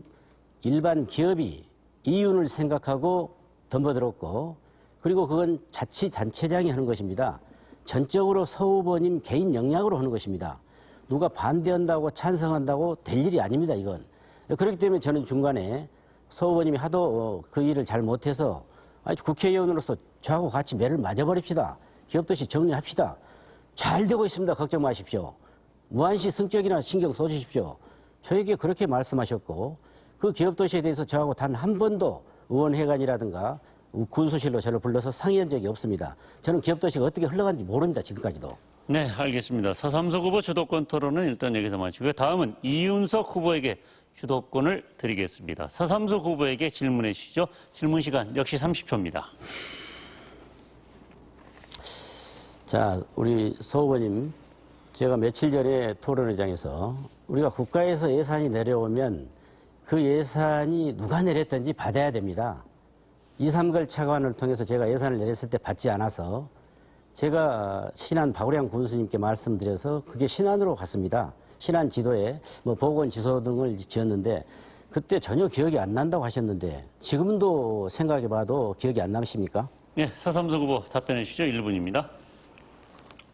일반 기업이 이윤을 생각하고 덤벼들었고, 그리고 그건 자치단체장이 하는 것입니다. 전적으로 서 후보님 개인 역량으로 하는 것입니다. 누가 반대한다고 찬성한다고 될 일이 아닙니다, 이건. 그렇기 때문에 저는 중간에 서 후보님이 하도 그 일을 잘 못해서 국회의원으로서 저하고 같이 매를 맞아버립시다. 기업도시 정리합시다. 잘 되고 있습니다. 걱정 마십시오. 무한시 성격이나 신경 써주십시오. 저에게 그렇게 말씀하셨고, 그 기업도시에 대해서 저하고 단 한 번도 의원회관이라든가 군수실로 저를 불러서 상의한 적이 없습니다. 저는 기업도시가 어떻게 흘러가는지 모릅니다, 지금까지도. 네, 알겠습니다. 서삼석 후보 주도권 토론은 일단 여기서 마치고요. 다음은 이윤석 후보에게 주도권을 드리겠습니다. 서삼석 후보에게 질문해 주시죠. 질문 시간 역시 30초입니다. 자, 우리 서 후보님, 제가 며칠 전에 토론회장에서 우리가 국가에서 예산이 내려오면 그 예산이 누가 내렸든지 받아야 됩니다. 2, 3개월 차관을 통해서 제가 예산을 내렸을 때 받지 않아서 제가 신안 박우량 군수님께 말씀드려서 그게 신안으로 갔습니다. 신안 지도에 뭐 보건 지소 등을 지었는데 그때 전혀 기억이 안 난다고 하셨는데 지금도 생각해봐도 기억이 안 남으십니까? 네, 서삼석 후보 답변해 주시죠. 1분입니다.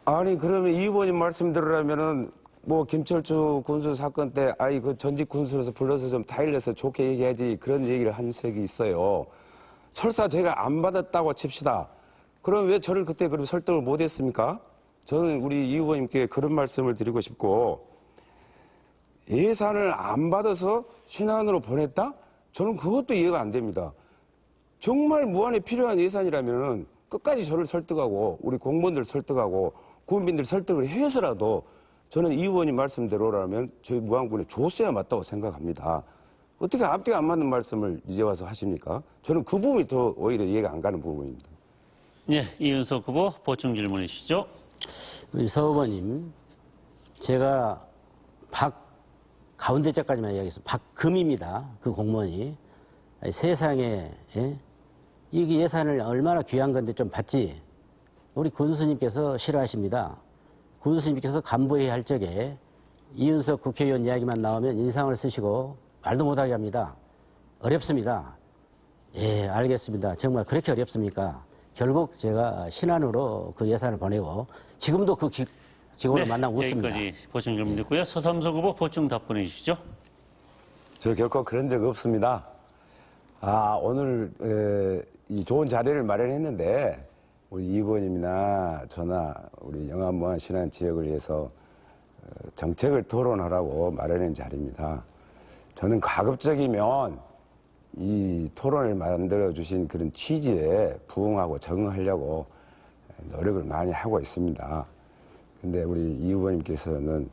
아니 그러면 이 후보님 말씀 들으라면은 뭐 김철주 군수 사건 때 그 전직 군수로서 불러서 좀 타일러서 좋게 얘기하지 그런 얘기를 한 적이 있어요. 설사 제가 안 받았다고 칩시다. 그럼 왜 저를 그때 그럼 설득을 못 했습니까? 저는 우리 이 후보님께 그런 말씀을 드리고 싶고, 예산을 안 받아서 신안으로 보냈다? 저는 그것도 이해가 안 됩니다. 정말 무한에 필요한 예산이라면 끝까지 저를 설득하고 우리 공무원들 설득하고 국민들 설득을 해서라도 저는 이 의원님 말씀대로라면 저희 무안군에 줬어야 맞다고 생각합니다. 어떻게 앞뒤가 안 맞는 말씀을 이제 와서 하십니까? 저는 그 부분이 더 오히려 이해가 안 가는 부분입니다. 네, 이윤석 후보 보충 질문해 주시죠. 우리 서 후보님, 제가 가운데 자까지만 이야기했습니다. 박금입니다. 그 공무원이. 아니, 세상에 이 예산을 얼마나 귀한 건데 좀 받지. 우리 군수님께서 싫어하십니다. 군수님께서 간부회의 할 적에 이윤석 국회의원 이야기만 나오면 인상을 쓰시고 말도 못하게 합니다. 어렵습니다. 예, 알겠습니다. 정말 그렇게 어렵습니까? 결국 제가 신안으로 그 예산을 보내고 지금도 그 직원을 만나고 웃습니다. 여기까지 보충 질문 듣고요. 서삼석 후보 보충 답변해 주시죠. 저 결코 그런 적 없습니다. 오늘 이 좋은 자리를 마련했는데 우리 이 의원님이나 저나 우리 영암 신안 지역을 위해서 정책을 토론하라고 마련한 자리입니다. 저는 가급적이면 이 토론을 만들어 주신 그런 취지에 부응하고 적응하려고 노력을 많이 하고 있습니다. 근데 우리 이 후보님께서는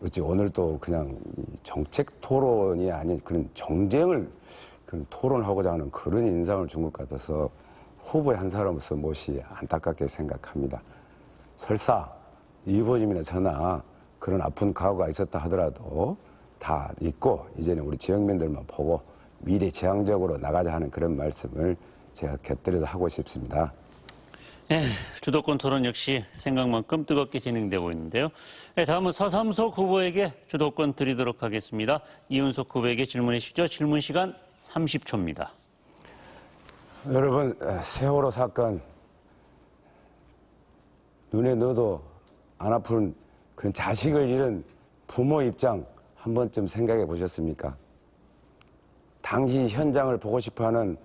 어찌 오늘 또 그냥 정책 토론이 아닌 그런 정쟁을 그런 토론하고자 하는 그런 인상을 준 것 같아서 후보의 한 사람으로서 몹시 안타깝게 생각합니다. 설사 이 후보님이나 저나 그런 아픈 과거가 있었다 하더라도 다 잊고 이제는 우리 지역민들만 보고 미래지향적으로 나가자 하는 그런 말씀을 제가 곁들여서 하고 싶습니다. 네, 주도권 토론 역시 생각만큼 뜨겁게 진행되고 있는데요. 네, 다음은 서삼석 후보에게 주도권 드리도록 하겠습니다. 이윤석 후보에게 질문해 주시죠. 질문 시간 30초입니다. 여러분, 세월호 사건 눈에 넣어도 안 아픈 그런 자식을 잃은 부모 입장 한 번쯤 생각해 보셨습니까? 당시 현장을 보고 싶어하는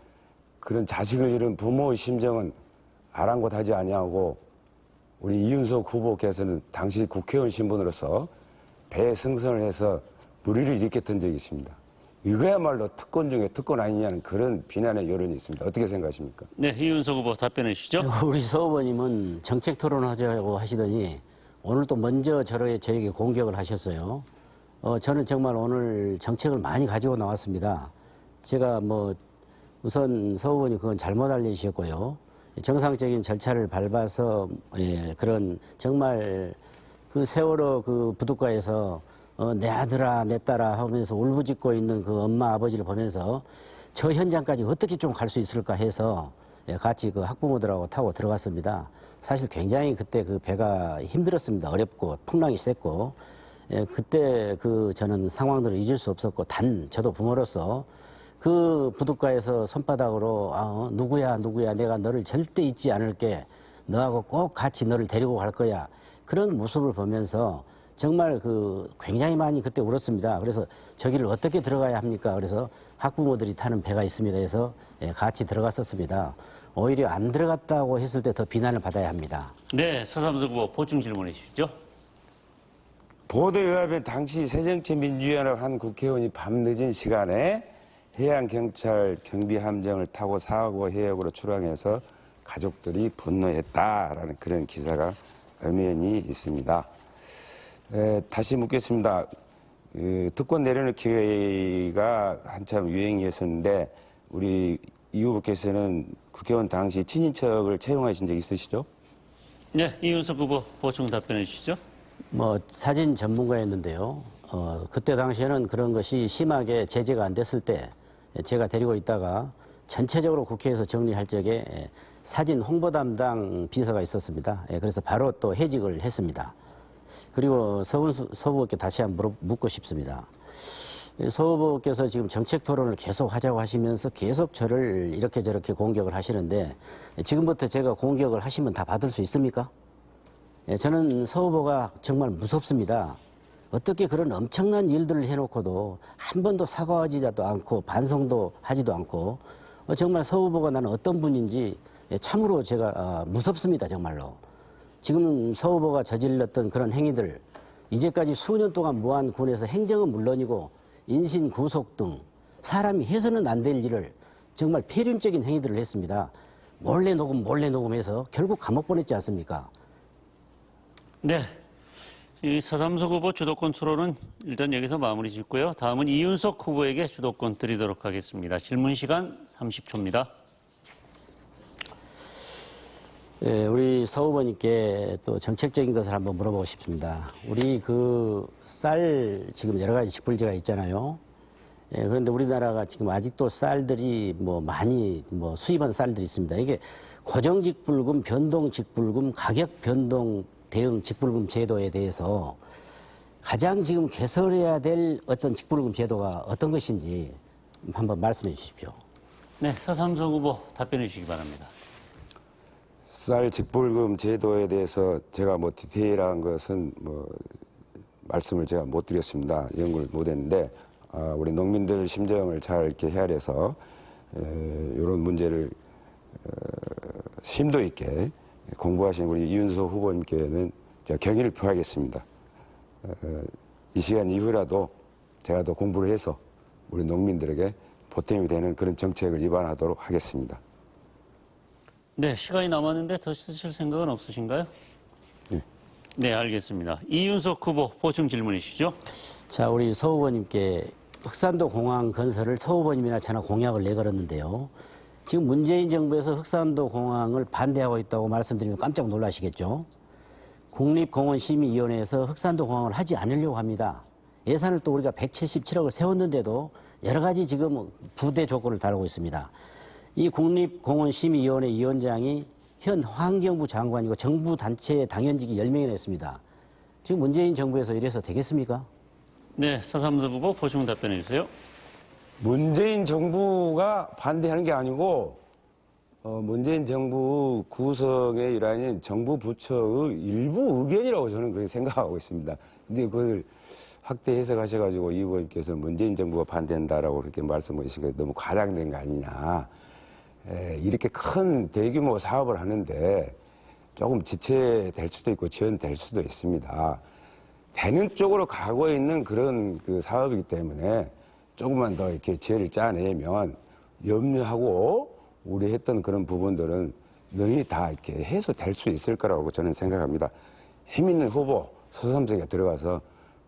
그런 자식을 잃은 부모의 심정은 아랑곳하지 아니하고 우리 이윤석 후보께서는 당시 국회의원 신분으로서 배에 승선을 해서 무리를 일으켰던 적이 있습니다. 이거야말로 특권 중에 특권 아니냐는 그런 비난의 여론이 있습니다. 어떻게 생각하십니까? 네, 이윤석 후보 답변해 주시죠. 우리 서 후보님은 정책 토론하자고 하시더니 오늘 또 먼저 저에게 공격을 하셨어요. 저는 정말 오늘 정책을 많이 가지고 나왔습니다. 제가 우선 서 후보님 그건 잘못 알려주셨고요. 정상적인 절차를 밟아서 그런 정말 그 세월호 그 부둣가에서 내 아들아 내 딸아 하면서 울부짖고 있는 그 엄마 아버지를 보면서 저 현장까지 어떻게 좀 갈 수 있을까 해서 같이 그 학부모들하고 타고 들어갔습니다. 사실 굉장히 그때 그 배가 힘들었습니다. 어렵고 풍랑이 셌고 그때 그 저는 상황들을 잊을 수 없었고 저도 부모로서 그 부둣가에서 손바닥으로 누구야 내가 너를 절대 잊지 않을게 너하고 꼭 같이 너를 데리고 갈 거야 그런 모습을 보면서 정말 그 굉장히 많이 그때 울었습니다. 그래서 저기를 어떻게 들어가야 합니까? 그래서 학부모들이 타는 배가 있습니다 해서 같이 들어갔었습니다. 오히려 안 들어갔다고 했을 때 더 비난을 받아야 합니다. 네, 서삼석 후보 보충 질문해 주시죠. 보도에 의하면 당시 새정치민주연합 한 국회의원이 밤늦은 시간에 해양경찰 경비함정을 타고 사고 해역으로 출항해서 가족들이 분노했다라는 그런 기사가 엄연히 있습니다. 다시 묻겠습니다. 특권 내려놓기가 한참 유행이었었는데 우리 이 후보께서는 국회의원 당시 친인척을 채용하신 적 있으시죠? 네, 이윤석 후보 보충 답변해 주시죠. 사진 전문가였는데요. 그때 당시에는 그런 것이 심하게 제재가 안 됐을 때 제가 데리고 있다가 전체적으로 국회에서 정리할 적에 사진 홍보 담당 비서가 있었습니다. 그래서 바로 또 해직을 했습니다. 그리고 서 후보께 다시 한번 묻고 싶습니다. 서 후보께서 지금 정책 토론을 계속 하자고 하시면서 계속 저를 이렇게 저렇게 공격을 하시는데 지금부터 제가 공격을 하시면 다 받을 수 있습니까? 저는 서 후보가 정말 무섭습니다. 어떻게 그런 엄청난 일들을 해놓고도 한 번도 사과하지도 않고 반성도 하지도 않고 정말 서 후보가 나는 어떤 분인지 참으로 제가 무섭습니다. 정말로. 지금 서 후보가 저질렀던 그런 행위들 이제까지 수년 동안 무한군에서 행정은 물론이고 인신 구속 등 사람이 해서는 안 될 일을 정말 폐륜적인 행위들을 했습니다. 몰래 녹음해서 결국 감옥 보냈지 않습니까? 네, 이 서삼석 후보 주도권 토론은 일단 여기서 마무리 짓고요. 다음은 이윤석 후보에게 주도권 드리도록 하겠습니다. 질문 시간 30초입니다. 우리 서 후보님께 또 정책적인 것을 한번 물어보고 싶습니다. 우리 그 쌀 지금 여러 가지 직불제가 있잖아요. 그런데 우리나라가 지금 아직도 쌀들이 많이 수입한 쌀들이 있습니다. 이게 고정직불금, 변동직불금, 가격변동 대응 직불금 제도에 대해서 가장 지금 개설해야 될 어떤 직불금 제도가 어떤 것인지 한번 말씀해 주십시오. 네, 서삼석 후보 답변해 주시기 바랍니다. 쌀 직불금 제도에 대해서 제가 디테일한 것은 말씀을 제가 못 드렸습니다. 연구를 못 했는데 우리 농민들 심정을 잘 이렇게 헤아려서 이런 문제를 심도 있게 공부하신 우리 이윤석 후보님께는 제가 경의를 표하겠습니다. 이 시간 이후라도 제가 더 공부를 해서 우리 농민들에게 보탬이 되는 그런 정책을 입안하도록 하겠습니다. 네, 시간이 남았는데 더 쓰실 생각은 없으신가요? 네. 네, 알겠습니다. 이윤석 후보 보충 질문이시죠? 자, 우리 서 후보님께 흑산도 공항 건설을 서 후보님이나 저나 공약을 내걸었는데요. 지금 문재인 정부에서 흑산도 공항을 반대하고 있다고 말씀드리면 깜짝 놀라시겠죠. 국립공원심의위원회에서 흑산도 공항을 하지 않으려고 합니다. 예산을 또 우리가 177억을 세웠는데도 여러 가지 지금 부대 조건을 달고 있습니다. 이 국립공원심의위원회 위원장이 현 환경부 장관이고 정부 단체 당연직이 10명이나 있습니다. 지금 문재인 정부에서 이래서 되겠습니까? 네, 서삼석 후보 보충 답변해 주세요. 문재인 정부가 반대하는 게 아니고 문재인 정부 구성의 일환인 정부 부처의 일부 의견이라고 저는 그렇게 생각하고 있습니다. 근데 그걸 확대 해석하셔가지고 이 후보님께서 문재인 정부가 반대한다라고 그렇게 말씀하시기가 너무 과장된 거 아니냐. 이렇게 큰 대규모 사업을 하는데 조금 지체될 수도 있고 지연될 수도 있습니다. 되는 쪽으로 가고 있는 그런 그 사업이기 때문에 조금만 더 이렇게 지혜를 짜내면 염려하고 우리 했던 그런 부분들은 능히 다 이렇게 해소될 수 있을 거라고 저는 생각합니다. 힘 있는 후보 서삼석에 들어가서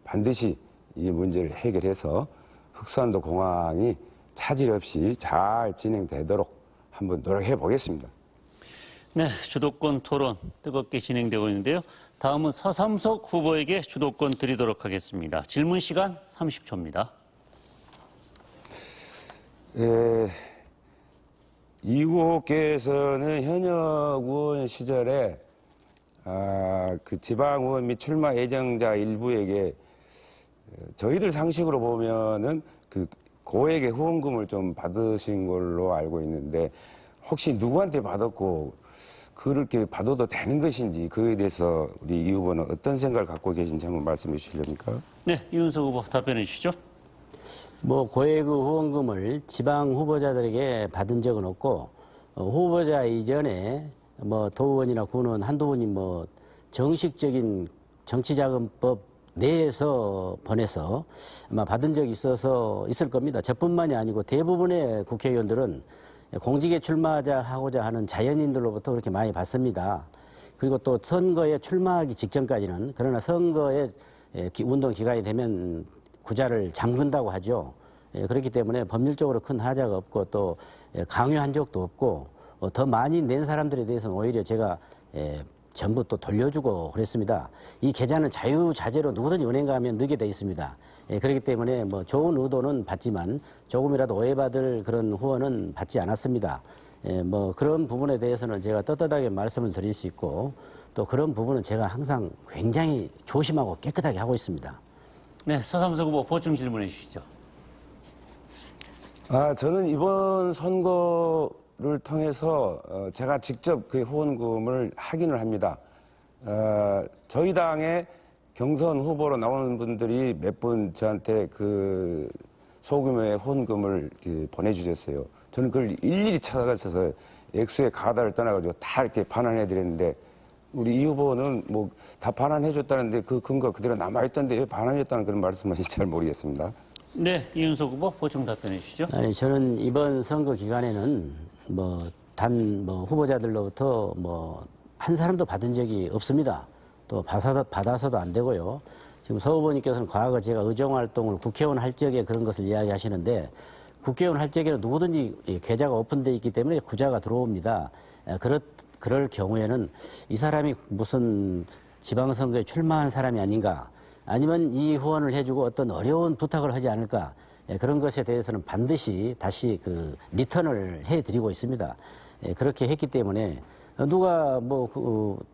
반드시 이 문제를 해결해서 흑산도 공항이 차질 없이 잘 진행되도록 한번 노력해 보겠습니다. 네, 주도권 토론 뜨겁게 진행되고 있는데요. 다음은 서삼석 후보에게 주도권 드리도록 하겠습니다. 질문 시간 30초입니다. 이 후보께서는 현역 의원 시절에 그 지방의원 및 출마 예정자 일부에게 저희들 상식으로 보면은 그 고액의 후원금을 좀 받으신 걸로 알고 있는데 혹시 누구한테 받았고 그렇게 받아도 되는 것인지 그에 대해서 우리 이 후보는 어떤 생각을 갖고 계신지 한번 말씀해 주시렵니까? 네, 이윤석 후보 답변해 주시죠. 고액의 후원금을 지방 후보자들에게 받은 적은 없고 후보자 이전에 도의원이나 군의원 한두 분이 정식적인 정치자금법 내에서 보내서 아마 받은 적이 있을 겁니다. 저뿐만이 아니고 대부분의 국회의원들은 공직에 하고자 하는 자연인들로부터 그렇게 많이 받습니다. 그리고 또 선거에 출마하기 직전까지는 그러나 선거에 운동 기간이 되면 구자를 잠근다고 하죠. 그렇기 때문에 법률적으로 큰 하자가 없고 또 강요한 적도 없고 더 많이 낸 사람들에 대해서는 오히려 제가 전부 또 돌려주고 그랬습니다. 이 계좌는 자유자재로 누구든지 은행 가면 넣게 돼 있습니다. 그렇기 때문에 좋은 의도는 받지만 조금이라도 오해받을 그런 후원은 받지 않았습니다. 그런 부분에 대해서는 제가 떳떳하게 말씀을 드릴 수 있고 또 그런 부분은 제가 항상 굉장히 조심하고 깨끗하게 하고 있습니다. 네, 서삼석 후보 보충 질문해 주시죠. 저는 이번 선거를 통해서 제가 직접 그 후원금을 확인을 합니다. 저희 당의 경선 후보로 나오는 분들이 몇 분 저한테 그 소규모의 후원금을 보내주셨어요. 저는 그걸 일일이 찾아가서 액수의 가다를 떠나가지고 다 이렇게 반환해 드렸는데 우리 이 후보는 다 반환해 줬다는데 그 근거 그대로 남아있던데 왜 반환했다는 그런 말씀하실지 잘 모르겠습니다. 네, 이윤석 후보 보충 답변해 주시죠. 아니, 저는 이번 선거 기간에는 후보자들로부터 한 사람도 받은 적이 없습니다. 또 받아서도 안 되고요. 지금 서 후보님께서는 과거 제가 의정활동을 국회의원 할 적에 그런 것을 이야기하시는데 국회의원 할 적에는 누구든지 계좌가 오픈되어 있기 때문에 구자가 들어옵니다. 그럴 경우에는 이 사람이 무슨 지방선거에 출마한 사람이 아닌가 아니면 이 후원을 해주고 어떤 어려운 부탁을 하지 않을까 그런 것에 대해서는 반드시 다시 리턴을 해드리고 있습니다. 그렇게 했기 때문에 누가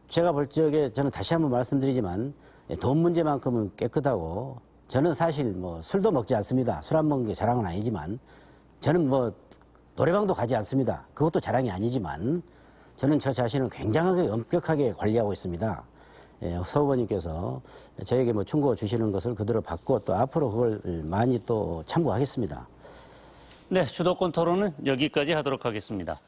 제가 볼 적에 저는 다시 한번 말씀드리지만 돈 문제만큼은 깨끗하고 저는 사실 술도 먹지 않습니다. 술 안 먹는 게 자랑은 아니지만 저는 노래방도 가지 않습니다. 그것도 자랑이 아니지만 저는 저 자신을 굉장하게 엄격하게 관리하고 있습니다. 서 후보님께서 저에게 충고 주시는 것을 그대로 받고 또 앞으로 그걸 많이 또 참고하겠습니다. 네, 주도권 토론은 여기까지 하도록 하겠습니다.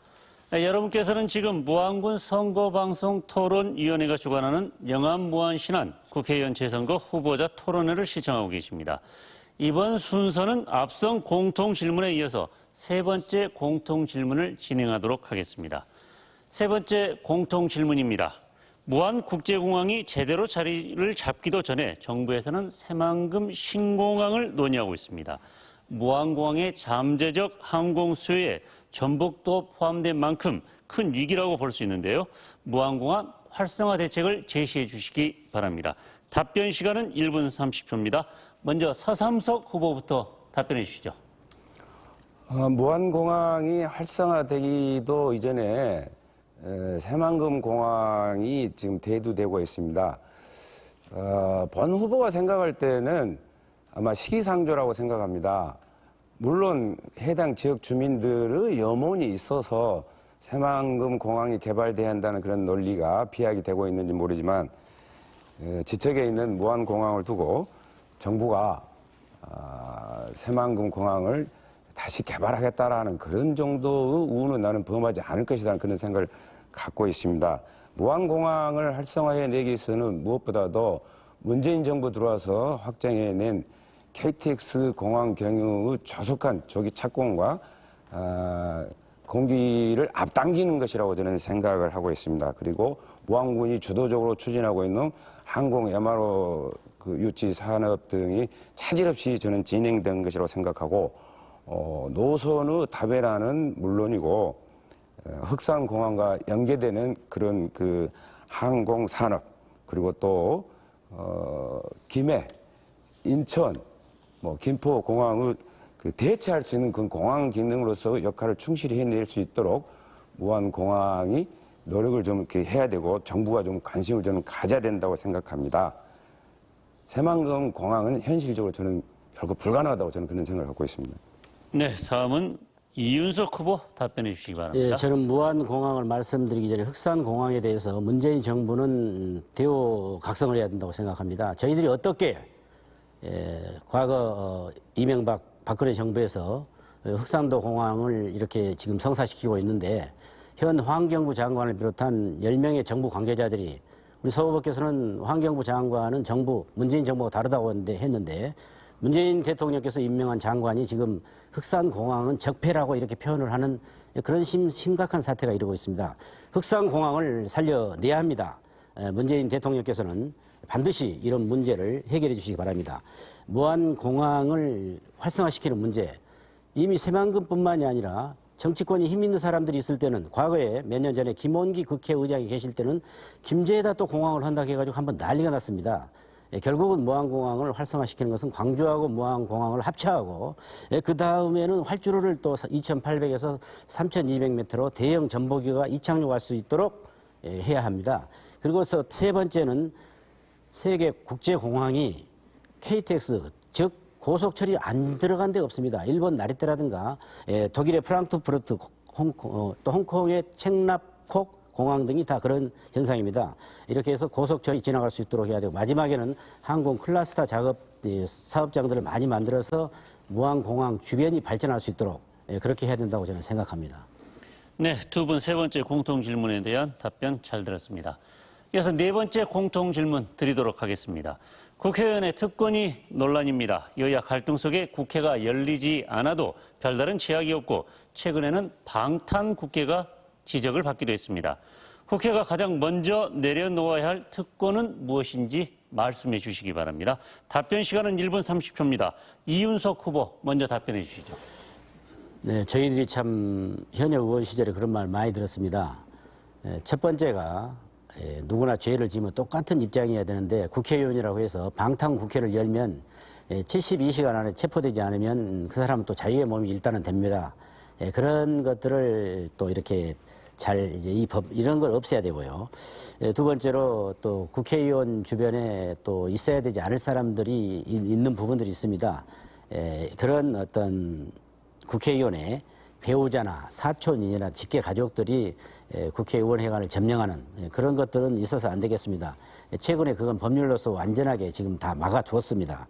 여러분께서는 지금 무안군 선거방송 토론위원회가 주관하는 영암 무안신안 국회의원 재선거 후보자 토론회를 시청하고 계십니다. 이번 순서는 앞선 공통질문에 이어서 세 번째 공통질문을 진행하도록 하겠습니다. 세 번째 공통질문입니다. 무안국제공항이 제대로 자리를 잡기도 전에 정부에서는 새만금 신공항을 논의하고 있습니다. 무안공항의 잠재적 항공 수요에 전북도 포함된 만큼 큰 위기라고 볼 수 있는데요. 무안공항 활성화 대책을 제시해 주시기 바랍니다. 답변 시간은 1분 30초입니다. 먼저 서삼석 후보부터 답변해 주시죠. 무안공항이 활성화되기도 이전에 새만금 공항이 지금 대두되고 있습니다. 본 후보가 생각할 때는 아마 시기상조라고 생각합니다. 물론 해당 지역 주민들의 염원이 있어서 새만금 공항이 개발돼야 한다는 그런 논리가 비약이 되고 있는지 모르지만 지척에 있는 무안공항을 두고 정부가 새만금 공항을 다시 개발하겠다라는 그런 정도의 우는 나는 범하지 않을 것이라는 그런 생각을 갖고 있습니다. 무안공항을 활성화해내기 위해서는 무엇보다도 문재인 정부 들어와서 확정해낸 KTX 공항 경유의 조속한 조기 착공과 공기를 앞당기는 것이라고 저는 생각을 하고 있습니다. 그리고 무안군이 주도적으로 추진하고 있는 항공 MRO 유치 산업 등이 차질 없이 저는 진행된 것이라고 생각하고 노선의 다변화는 물론이고 흑산공항과 연계되는 그런 그 항공 산업 그리고 또 김해, 인천, 김포 공항을 대체할 수 있는 그 공항 기능으로서 역할을 충실히 해낼 수 있도록 무안공항이 노력을 좀 이렇게 해야 되고 정부가 좀 관심을 저는 가져야 된다고 생각합니다. 새만금 공항은 현실적으로 저는 결국 불가능하다고 저는 그런 생각을 갖고 있습니다. 네, 다음은 이윤석 후보 답변해 주시기 바랍니다. 예, 저는 무안공항을 말씀드리기 전에 흑산공항에 대해서 문재인 정부는 대우 각성을 해야 된다고 생각합니다. 저희들이 어떻게 과거 이명박 박근혜 정부에서 흑산도 공항을 이렇게 지금 성사시키고 있는데 현 환경부 장관을 비롯한 10명의 정부 관계자들이 우리 서 후보께서는 환경부 장관은 문재인 정부가 다르다고 했는데 문재인 대통령께서 임명한 장관이 지금 흑산공항은 적폐라고 이렇게 표현을 하는 그런 심각한 사태가 이루고 있습니다. 흑산공항을 살려내야 합니다. 문재인 대통령께서는 반드시 이런 문제를 해결해 주시기 바랍니다. 무안공항을 활성화시키는 문제, 이미 새만금뿐만이 아니라 정치권이 힘 있는 사람들이 있을 때는 과거에 몇 년 전에 김원기 국회의장이 계실 때는 김제에다 또 공항을 한다고 해가지고 한번 난리가 났습니다. 결국은 무안공항을 활성화시키는 것은 광주하고 무안공항을 합쳐하고 그 다음에는 활주로를 또 2,800에서 3,200m로 대형 전보기가 이착륙할 수 있도록 해야 합니다. 그리고서 세 번째는 세계 국제공항이 KTX, 즉 고속철이 안 들어간 데가 없습니다. 일본 나리떼라든가 독일의 프랑크푸르트, 또 홍콩의 첵납콕 공항 등이 다 그런 현상입니다. 이렇게 해서 고속철이 지나갈 수 있도록 해야 되고 마지막에는 항공 클러스터 사업장들을 많이 만들어서 무안공항 주변이 발전할 수 있도록 그렇게 해야 된다고 저는 생각합니다. 네, 두 분 세 번째 공통 질문에 대한 답변 잘 들었습니다. 이어서 네 번째 공통 질문 드리도록 하겠습니다. 국회의원의 특권이 논란입니다. 여야 갈등 속에 국회가 열리지 않아도 별다른 제약이 없고 최근에는 방탄 국회가 지적을 받기도 했습니다. 국회가 가장 먼저 내려놓아야 할 특권은 무엇인지 말씀해 주시기 바랍니다. 답변 시간은 1분 30초입니다. 이윤석 후보 먼저 답변해 주시죠. 네, 저희들이 참 현역 의원 시절에 그런 말 많이 들었습니다. 첫 번째가 누구나 죄를 지으면 똑같은 입장이어야 되는데 국회의원이라고 해서 방탄 국회를 열면 72시간 안에 체포되지 않으면 그 사람은 또 자유의 몸이 일단은 됩니다. 그런 것들을 또 이렇게 이제 이 법, 이런 걸 없애야 되고요. 두 번째로 또 국회의원 주변에 또 있어야 되지 않을 사람들이 있는 부분들이 있습니다. 그런 어떤 국회의원의 배우자나 사촌이나 직계 가족들이 국회의원 회관을 점령하는 그런 것들은 있어서 안 되겠습니다. 최근에 그건 법률로서 완전하게 지금 다 막아두었습니다.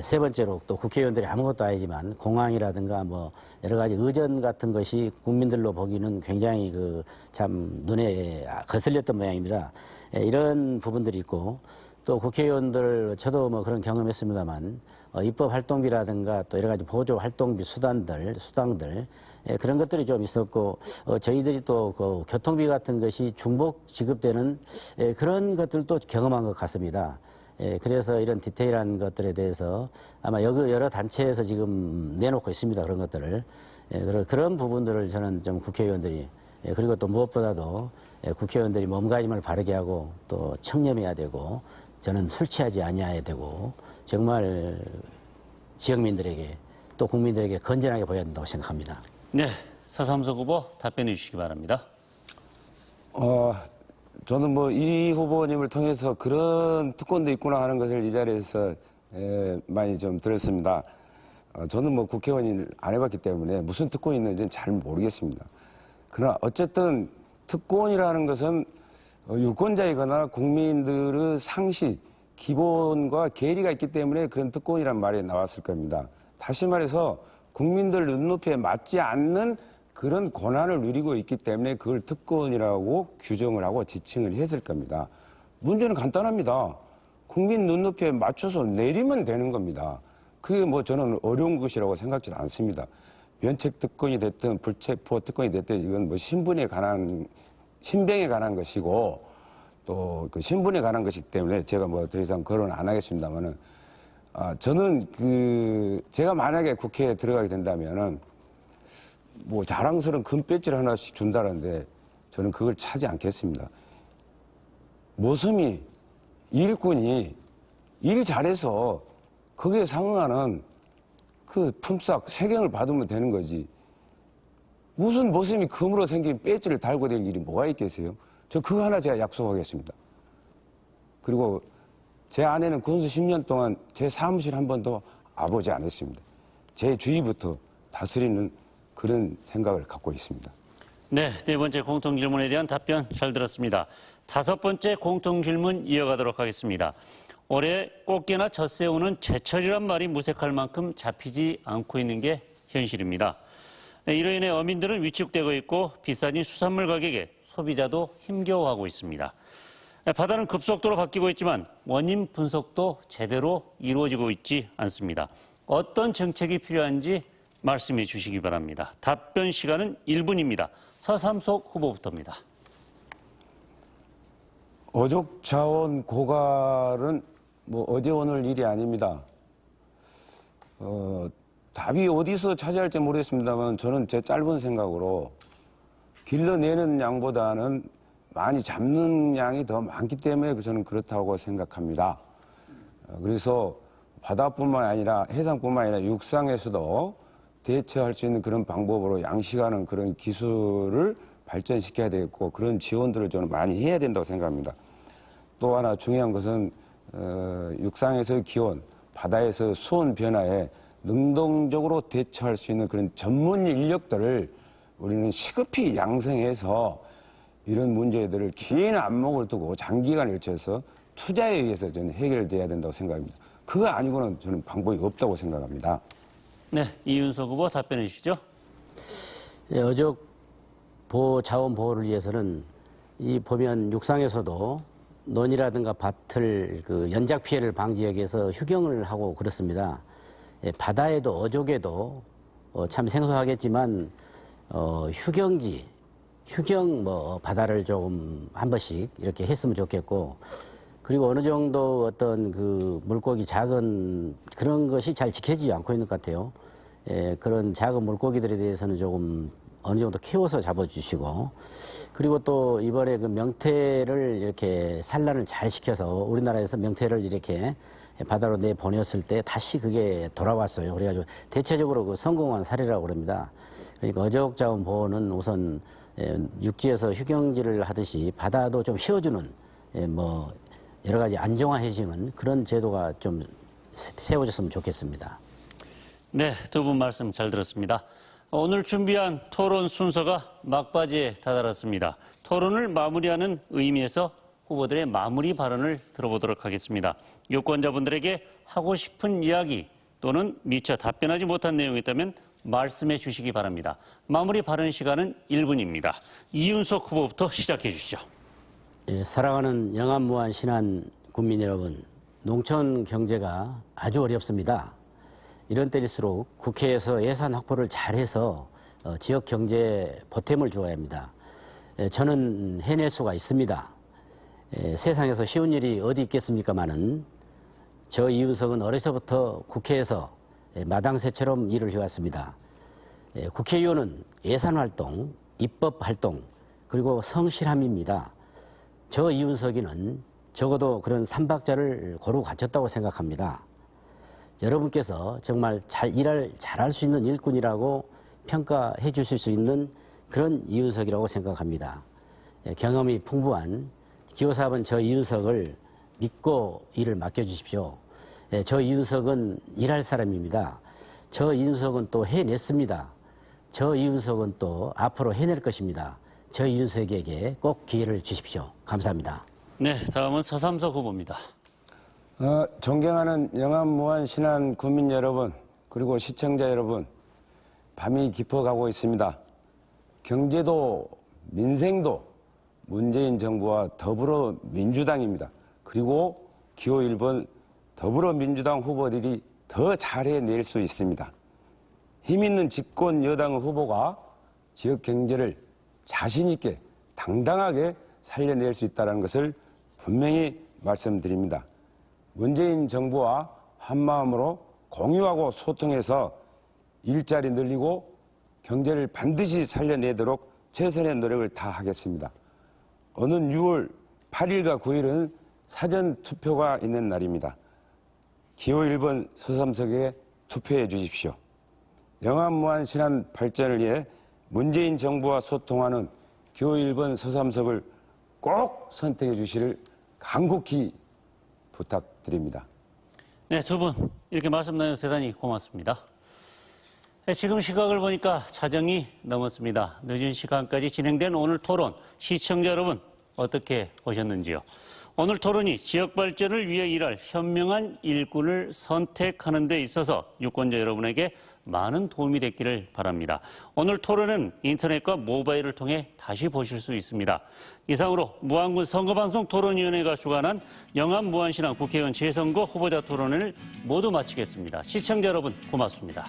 세 번째로 또 국회의원들이 아무것도 아니지만 공항이라든가 뭐 여러 가지 의전 같은 것이 국민들로 보기는 굉장히 그 참 눈에 거슬렸던 모양입니다. 이런 부분들이 있고 또 국회의원들 저도 뭐 그런 경험했습니다만 입법 활동비라든가 또 여러 가지 보조 활동비 수당들 그런 것들이 좀 있었고 저희들이 또 그 교통비 같은 것이 중복 지급되는 그런 것들도 경험한 것 같습니다. 그래서 이런 디테일한 것들에 대해서 아마 여러 단체에서 지금 내놓고 있습니다. 그런 것들을 그런 부분들을 저는 좀 국회의원들이 그리고 또 무엇보다도 국회의원들이 몸가짐을 바르게 하고 또 청렴해야 되고 저는 술 취하지 아니해야 되고 정말 지역민들에게 또 국민들에게 건전하게 보여야 된다고 생각합니다. 네, 서삼석 후보 답변해 주시기 바랍니다. 저는 뭐 이 후보님을 통해서 그런 특권도 있구나 하는 것을 이 자리에서 많이 좀 들었습니다. 저는 뭐 국회의원을 안 해봤기 때문에 무슨 특권이 있는지는 잘 모르겠습니다. 그러나 어쨌든 특권이라는 것은 유권자이거나 국민들의 상식, 기본과 괴리가 있기 때문에 그런 특권이란 말이 나왔을 겁니다. 다시 말해서 국민들 눈높이에 맞지 않는 그런 권한을 누리고 있기 때문에 그걸 특권이라고 규정을 하고 지칭을 했을 겁니다. 문제는 간단합니다. 국민 눈높이에 맞춰서 내리면 되는 겁니다. 그게 뭐 저는 어려운 것이라고 생각지 않습니다. 면책 특권이 됐든 불체포 특권이 됐든 이건 뭐 신병에 관한 것이고 또 그 신분에 관한 것이기 때문에 제가 뭐 더 이상 거론 안 하겠습니다만은 저는 제가 만약에 국회에 들어가게 된다면은 뭐 자랑스러운 금 배지를 하나씩 준다는데 저는 그걸 차지 않겠습니다. 모섬이 일꾼이 일 잘해서 거기에 상응하는 그 품삯 세경을 받으면 되는 거지. 무슨 모섬이 금으로 생긴 배지를 달고 될 일이 뭐가 있겠어요? 저 그거 하나 제가 약속하겠습니다. 그리고 제 아내는 군수 10년 동안 제 사무실 한 번도 와보지 않았습니다. 제 주위부터 다스리는 그런 생각을 갖고 있습니다. 네, 네 번째 공통질문에 대한 답변 잘 들었습니다. 다섯 번째 공통질문 이어가도록 하겠습니다. 올해 꽃게나 젖새우는 제철이란 말이 무색할 만큼 잡히지 않고 있는 게 현실입니다. 이로 인해 어민들은 위축되고 있고 비싸진 수산물 가격에 소비자도 힘겨워하고 있습니다. 바다는 급속도로 바뀌고 있지만 원인 분석도 제대로 이루어지고 있지 않습니다. 어떤 정책이 필요한지 말씀해 주시기 바랍니다. 답변 시간은 1분입니다. 서삼석 후보부터입니다. 어족 자원 고갈은 뭐 어제 오늘 일이 아닙니다. 답이 어디서 차지할지 모르겠습니다만 저는 제 짧은 생각으로 길러내는 양보다는 많이 잡는 양이 더 많기 때문에 저는 그렇다고 생각합니다. 그래서 바다뿐만 아니라 해상뿐만 아니라 육상에서도 대처할 수 있는 그런 방법으로 양식하는 그런 기술을 발전시켜야 되겠고 그런 지원들을 저는 많이 해야 된다고 생각합니다. 또 하나 중요한 것은 육상에서의 기온, 바다에서 수온 변화에 능동적으로 대처할 수 있는 그런 전문 인력들을 우리는 시급히 양성해서 이런 문제들을 긴 안목을 두고 장기간을 거쳐서 투자에 의해서 저는 해결돼야 된다고 생각합니다. 그거 아니고는 저는 방법이 없다고 생각합니다. 네, 이윤석 후보 답변해 주시죠. 네, 어족 자원 보호를 위해서는 보면 육상에서도 논이라든가 밭을 연작 피해를 방지하기 위해서 휴경을 하고 그렇습니다. 바다에도 어족에도 참 생소하겠지만 휴경 바다를 조금 한 번씩 이렇게 했으면 좋겠고 그리고 어느 정도 어떤 물고기 작은 그런 것이 잘 지켜지지 않고 있는 것 같아요. 그런 작은 물고기들에 대해서는 조금 어느 정도 키워서 잡아주시고 그리고 또 이번에 명태를 이렇게 산란을 잘 시켜서 우리나라에서 명태를 이렇게 바다로 내보냈을 때 다시 그게 돌아왔어요. 그래가지고 대체적으로 성공한 사례라고 그럽니다. 그러니까 어족 자원 보호는 우선 육지에서 휴경지를 하듯이 바다도 좀 쉬어주는 여러 가지 안정화해주는 그런 제도가 좀 세워졌으면 좋겠습니다. 네, 두 분 말씀 잘 들었습니다. 오늘 준비한 토론 순서가 막바지에 다다랐습니다. 토론을 마무리하는 의미에서 후보들의 마무리 발언을 들어보도록 하겠습니다. 유권자분들에게 하고 싶은 이야기 또는 미처 답변하지 못한 내용이 있다면 말씀해 주시기 바랍니다. 마무리 발언 시간은 1분입니다. 이윤석 후보부터 시작해 주시죠. 사랑하는 영암무안 신안 국민 여러분, 농촌 경제가 아주 어렵습니다. 이런 때일수록 국회에서 예산 확보를 잘해서 지역 경제에 보탬을 주어야 합니다. 저는 해낼 수가 있습니다. 세상에서 쉬운 일이 어디 있겠습니까마는 저 이윤석은 어려서부터 국회에서 마당새처럼 일을 해왔습니다. 국회의원은 예산활동, 입법활동, 그리고 성실함입니다. 저 이윤석이는 적어도 그런 삼박자를 고루 갖췄다고 생각합니다. 여러분께서 정말 잘할 수 있는 일꾼이라고 평가해 주실 수 있는 그런 이윤석이라고 생각합니다. 경험이 풍부한 기호사번 저 이윤석을 믿고 일을 맡겨주십시오. 저 이윤석은 일할 사람입니다. 저 이윤석은 또 해냈습니다. 저 이윤석은 또 앞으로 해낼 것입니다. 저 이윤석에게 꼭 기회를 주십시오. 감사합니다. 네, 다음은 서삼석 후보입니다. 존경하는 영암무안 신안 국민 여러분, 그리고 시청자 여러분, 밤이 깊어가고 있습니다. 경제도 민생도 문재인 정부와 더불어민주당입니다. 그리고 기호 1번 더불어민주당 후보들이 더 잘해낼 수 있습니다. 힘있는 집권 여당 후보가 지역 경제를 자신 있게 당당하게 살려낼 수 있다는 것을 분명히 말씀드립니다. 문재인 정부와 한마음으로 공유하고 소통해서 일자리 늘리고 경제를 반드시 살려내도록 최선의 노력을 다하겠습니다. 오는 6월 8일과 9일은 사전투표가 있는 날입니다. 기호 1번 서삼석에 투표해 주십시오. 영암무안 신안 발전을 위해 문재인 정부와 소통하는 기호 1번 서삼석을 꼭 선택해 주시를 간곡히 부탁드립니다. 네, 두 분 이렇게 말씀 나눠주셔서 대단히 고맙습니다. 네, 지금 시각을 보니까 자정이 넘었습니다. 늦은 시간까지 진행된 오늘 토론, 시청자 여러분 어떻게 보셨는지요? 오늘 토론이 지역 발전을 위해 일할 현명한 일꾼을 선택하는 데 있어서 유권자 여러분에게 많은 도움이 됐기를 바랍니다. 오늘 토론은 인터넷과 모바일을 통해 다시 보실 수 있습니다. 이상으로 무안군 선거방송 토론위원회가 주관한 영암 무안신안 국회의원 재선거 후보자 토론을 모두 마치겠습니다. 시청자 여러분 고맙습니다.